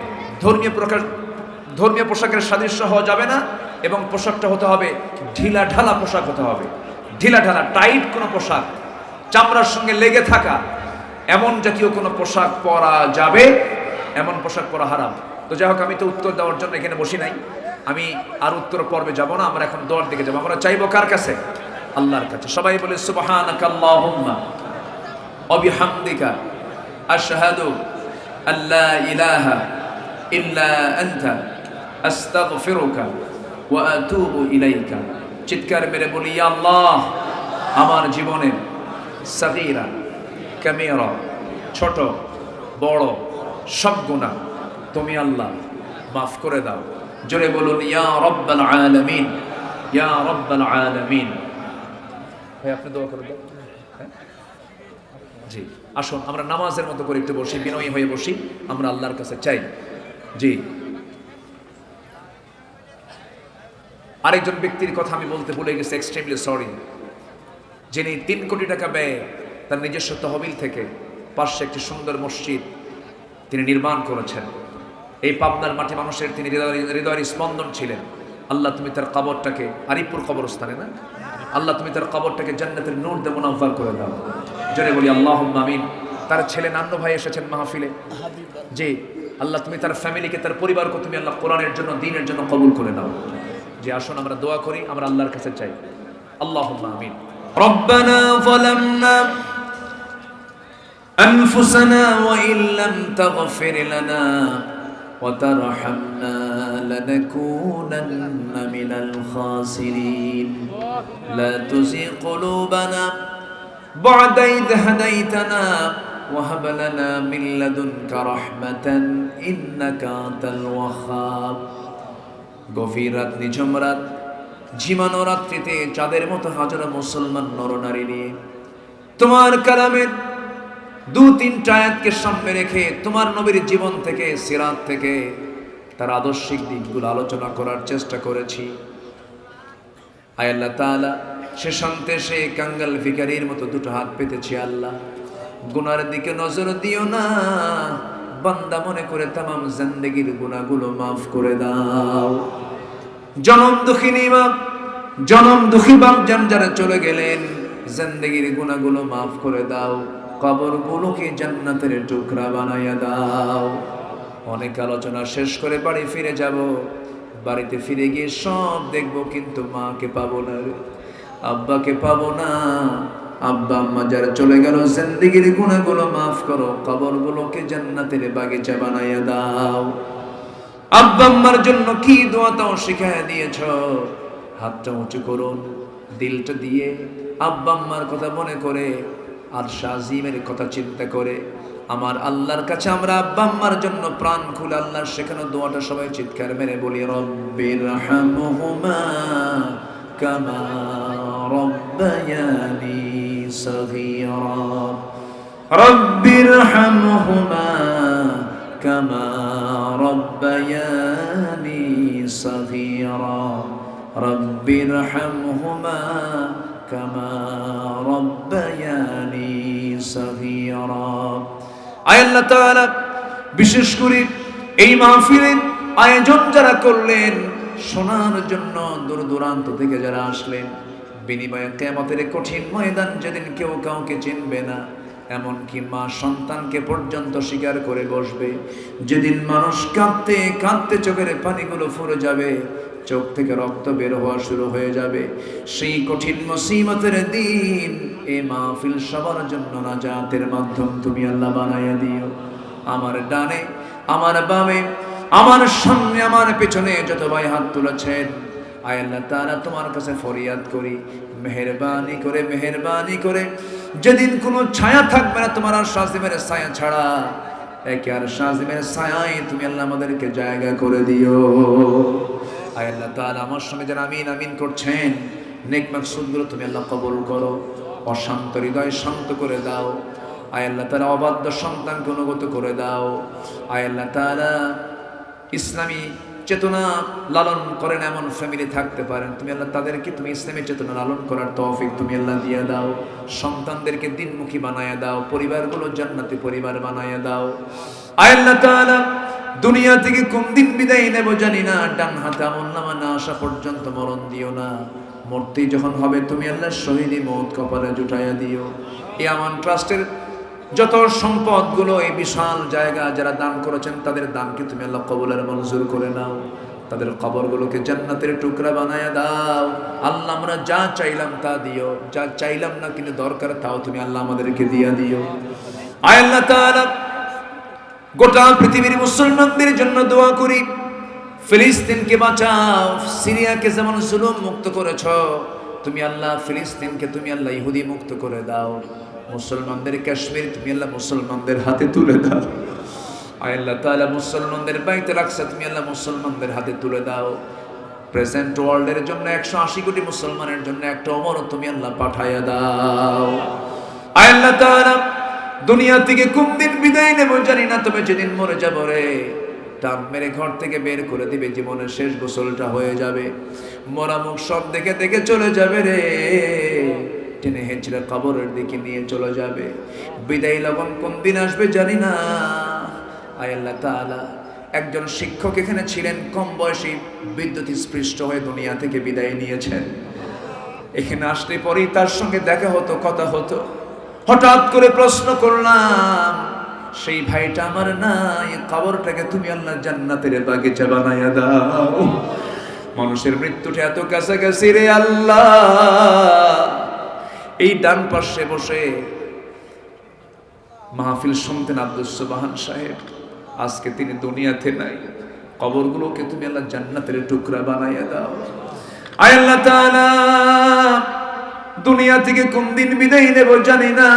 ধর্মীয় পোশাকের সাদৃশ্য হওয়া যাবে না, এবং পোশাকটা হতে হবে ঢিলা ঢালা পোশাক হতে হবে। ঢিলা ঢালা টাইট কোনো পোশাক, চামড়ার সঙ্গে লেগে থাকা এমন জাতীয় কোনো পোশাক পরা যাবে, এমন পোশাক পরা হারাম। তো যাই হোক, আমি তো উত্তর দেওয়ার জন্য এখানে বসি নাই, আমি আর উত্তর পর্বে যাব না, আমরা এখন দোয়ার দিকে যাবো। আমরা চাইবো কার কাছে? আল্লাহর কাছে। সবাই বলে সুবহানাকা আল্লাহুম্মা ওয়া বিহামদিকা আশহাদু আল্লা ইলাহা ইল্লা আনতা আস্তাগফিরুকা ওয়া আতুবু ইলাইকা। চিৎকার মেরে বলি, ইয়া আল্লাহ, আমার জীবনের সাগীরা কাবীরা, ছোট বড় সব গুনাহ তুমি আল্লাহ মাফ করে দাও। জোরে বলুন, ইয়া রাব্বাল আলামিন, ইয়া রাব্বাল আলামিন। ভাই আপনি দোয়া করে দেন। জি, আসুন আমরা নামাজের মতো করে একটু বসি, বিনয়ী হয়ে বসি, আমরা আল্লাহর কাছে চাই। জি, আরেকজন ব্যক্তির কথা আমি বলতে ভুলে গেছি, এক্সট্রিমলি সরি, যিনি 3 কোটি টাকা ব্যয়ে তার নিজস্ব তহবিল থেকে পাশে একটি সুন্দর মসজিদ তিনি নির্মাণ করেছেন। এই পাবনার মাটি মানুষের তিনি হৃদয়ের স্পন্দন ছিলেন। আল্লাহ তুমি তার কবরটাকে, আরিফপুর কবরস্থানে না, আল্লাহ তুমি তার কবরটাকে জান্নাতের নূর দিয়ে মুনাফফার করে দাও। জোরে বলি আল্লাহুম্মা আমিন। তার ছেলে নান্নু ভাই এসেছেন মাহফিলে। জি, আল্লাহ তুমি তার ফ্যামিলিকে, তার পরিবারকে তুমি আল্লাহ কোরআনের জন্য, দ্বীনের জন্য কবুল করে নাও। যে আসুন আমরা দোয়া করি, আমরা আল্লাহর কাছে চাই। আল্লাহুম্মা আমিন। রব্বানা যালামনা আনফুসানা ওয়া ইল্লাম তাগফির লানা ওয়া তারহামনা লানাকুনান্না মিনাল খাসিরিন। লা তুযিগ কুলুবানা বা'দা ইয হাদাইতানা ওয়া হাব লানা মিন লাদুনকা রাহমাতান ইন্নাকা আনতাল ওয়াহ্হাব। গভীর রাত, নিঝুম রাত, ঝিমানো রাত্রিতে চাঁদের মতো হাজারো মুসলমান নরনারী নিয়ে তোমার কালামের 2-3টা আয়াতকে সামনে রেখে তোমার নবীর জীবন থেকে, সিরাত থেকে তার আদর্শিক দিকগুলো আলোচনা করার চেষ্টা করেছি। আয় আল্লাহ তাআলা, সে শান্তে সে কাঙ্গাল ভিখারির মতো 2টো হাত পেতেছি। আল্লাহ, গুনার দিকে নজর দিও না, বান্দা মনে করে তামাম জিন্দেগির গুনাহগুলো মাফ করে দাও। জনম দুঃখিনী মা, জনম দুঃখী বাপ যান যারা চলে গেলেন, জিন্দেগির গুনাহগুলো মাফ করে দাও। কবরগুলোকে জান্নাতের টুকরা বানাইয়া দাও। অনেক আলোচনা শেষ করে বাড়ি ফিরে যাব। বাড়িতে ফিরে গিয়ে সব দেখব, কিন্তু মাকে পাবো না, আব্বাকে পাবো না। আব্বা আম্মা যারা চলে গেল, জিন্দেগির গুনাহগুলো মাফ করো, কবরগুলোকে জান্নাতের বাগিচা বানাইয়া দাও। আব্বা আম্মার জন্য কি দোয়া তাও শিখায় দিয়েছ, হাতটা উঁচু করুন, দিলটা দিয়ে আব্বা আম্মার কথা মনে করে, আর শাজিমের কথা চিন্তা করে আমার আল্লাহর কাছে আমরা আব্বা আম্মার জন্য প্রাণ খুলে আল্লাহর শেখানো দোয়াটা সবাই চিৎকার মেরে বলি, রব্বিরহামহুমা কামা রব্বায়ানি صغيرا رب ارحمهما كما ربياني صغيرا رب ارحمهما كما ربياني صغيرا আয় আল্লাহ তাআলা বিশেষ করে এই মাহফিলের আয়োজন যারা করলেন, শোনার জন্য দূর দূরান্ত থেকে যারা আসলেন, বিনিময়ে কিয়ামতের কঠিন ময়দান যেদিন কেউ কাউকে চিনবে না, এমনকি মা সন্তানকে পর্যন্ত স্বীকার করে বসবে, যেদিন মানুষ কাঁদতে কাঁদতে চোখের পানিগুলো ফুরে যাবে, চোখ থেকে রক্ত বের হওয়া শুরু হয়ে যাবে, সেই কঠিন মুসিবতের দিন এই মাহফিল সবার জন্য নাজাতের মাধ্যম তুমি আল্লাহ বানাইয়া দিও। আমার ডানে, আমার বামে, আমার সামনে, আমার পেছনে যত ভাই হাত তুলেছেন, আয় আল্লাহ তাআলা তোমার কাছে ফরিয়াদ করি, মেহেরবানি করে যেদিন কোনো ছায়া থাকবে না তোমার আর শাজিমের ছায়া ছাড়া, একে আর শাজিমের ছায়ায় তুমি আল্লাহ আমাদেরকে জায়গা করে দিও। আয় আল্লাহ তাআলা আমার সঙ্গে যারা আমিন আমিন করছেন, নেক মাকসুদগুলো তুমি আল্লাহ কবুল করো, অশান্ত হৃদয় শান্ত করে দাও। আয় আল্লাহ তাআলা অবাধ্য সন্তানকে অনুগত করে দাও। আয় আল্লাহ তাআলা ইসলামী চেতনা লালন করেন এমন ফ্যামিলি থাকতে পারেন, তুমি আল্লাহ তাদেরকে তুমি ইসলামী চেতনা লালন করার তৌফিক তুমি আল্লাহ দিয়ে দাও। সন্তানদেরকে দিনমুখী বানায়া দাও, পরিবারগুলো জান্নাতি পরিবার বানায়া দাও। আয় আল্লাহ তাআলা দুনিয়া থেকে কোন দিন বিদায় নেব জানি না, ডান হাতে আমলনামা না আসা পর্যন্ত মরণ দিও না। মূর্তি যখন হবে তুমি আল্লাহ শহীদি মওত কপালে জুটাইয়া দিও। এই আমান ট্রাস্টের যত সম্পদগুলো, এই বিশাল জায়গা যারা দান করেছেন তাদের দানকে তুমি আল্লাহ কবুলের মঞ্জুর করে নাও। তাদের কবরগুলোকে জান্নাতের টুকরা বানায়া দাও। আল্লাহ আমরা যা চাইলাম তা দিও, যা চাইলাম না কিন্তু দরকার তাও তুমি আল্লাহ আমাদেরকে দিয়া দিও। আয় আল্লাহ তাআলা গোটা পৃথিবীর মুসলমানদের জন্য দোয়া করি, ফিলিস্তিনকে বাঁচাও। সিরিয়াকে যেমন জুলুম মুক্ত করেছ, তুমি আল্লাহ ফিলিস্তিনকে তুমি আল্লাহ ইহুদি মুক্ত করে দাও। মুসলমানদের কাশ্মীর তুমি আল্লাহ মুসলমানদের হাতে তুলে দাও। আয় আল্লাহ তাআলা মুসলমানদের বাইতুল আকসা তুমি আল্লাহ মুসলমানদের হাতে তুলে দাও। প্রেজেন্ট ওয়ার্ল্ডের জন্য 180 কোটি মুসলমানের জন্য একটা ওমর তুমি আল্লাহ পাঠাইয়া দাও। আয় আল্লাহ তাআলা দুনিয়া থেকে কোন দিন বিদায় নেব জানি না, তবে যেদিন মরে যাব রে, টান মেরে ঘর থেকে বের করে দিবে, জীবনের শেষ গোসলটা হয়ে যাবে, মরা মুখ সব দেখে দেখে চলে যাবে রে, টেনে হেঁচড়ে কবরের দিকে নিয়ে চলে যাবে। বিদায় লগন কোন দিন আসবে জানি না। আয় আল্লাহ তাআলা একজন শিক্ষক এখানে ছিলেন, কম বয়সী বিদ্যুৎ স্পৃষ্ট হয়ে দুনিয়া থেকে বিদায় নিয়েছেন। এখানে আসলে পরেই তার সঙ্গে দেখা হতো, কথা হতো। হঠাৎ করে প্রশ্ন করলাম, সেই ভাইটা আমার নাই, কবরটাকে তুমি আল্লাহ জান্নাতের বাগিচা বানায়া দাও। মানুষের মৃত্যুটা এত কাছাকাছি রে আল্লাহ। এই ডান পাশে বসে মাহফিল শুনতেন আব্দুস সুবহান সাহেব, আজকে তিনি দুনিয়াতে নাই। কবরগুলোকে তুমি আল্লাহ জান্নাতের টুকরা বানাইয়া দাও। আয় আল্লাহ তাআলা দুনিয়া থেকে কোন দিন বিদায় নেব জানি না,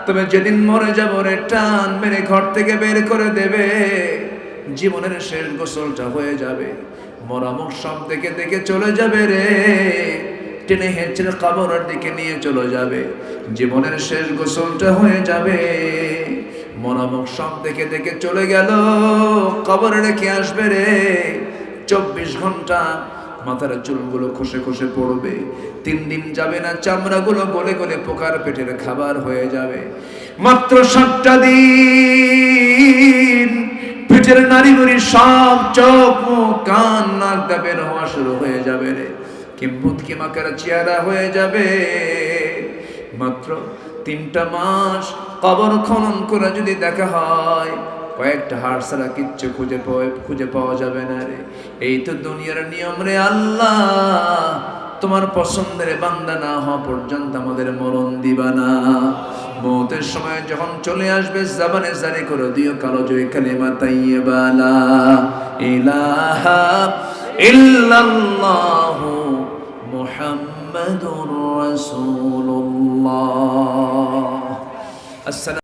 তবে যেদিন মরে যাব রে, টান মেরে ঘর থেকে বের করে দেবে, জীবনের শেষ গোসলটা হয়ে যাবে, মরা মুখ সব দেখে দেখে চলে যাবে রে, টেনে হেঁচড়ে কবরের দিকে নিয়ে চলে যাবে, জীবনের শেষ গোসলটা হয়ে যাবে, মরা মুখ সব দেখে দেখে চলে গেল, কবরে রেখে আসবে রে। 24 ঘন্টা মাথার চুলগুলো খসে খসে পড়বে, 3 দিন যাবে না, চামড়াগুলো গলে গলে পোকার পেটের খাবার হয়ে যাবে। মাত্র 7টা দিন পেটের নারী বুড়ি সব চোখ মুখ কান নাক দা বের হওয়া শুরু হয়ে যাবে রে, কিম্বুত কিমাকার চেহারা হয়ে যাবে। মাত্র 3টা মাস কবর খনন করে যদি দেখা হয়, কয়েকটা হাড় ছাড়া কিচ্ছু খুঁজে পাওয়া যাবে না রে। এই তো দুনিয়ার নিয়ম রে আল্লাহ, তোমার পছন্দের বান্দা না হওয়া পর্যন্ত আমাদের মরণ দিবা না। মওতের সময় যখন চলে আসবে, জবানে জারি করে দিও কালো জয় কালিমা তাইয়্যিবা লা ইলাহা ইল্লাল্লাহু মুহাম্মাদুর রাসূলুল্লাহ।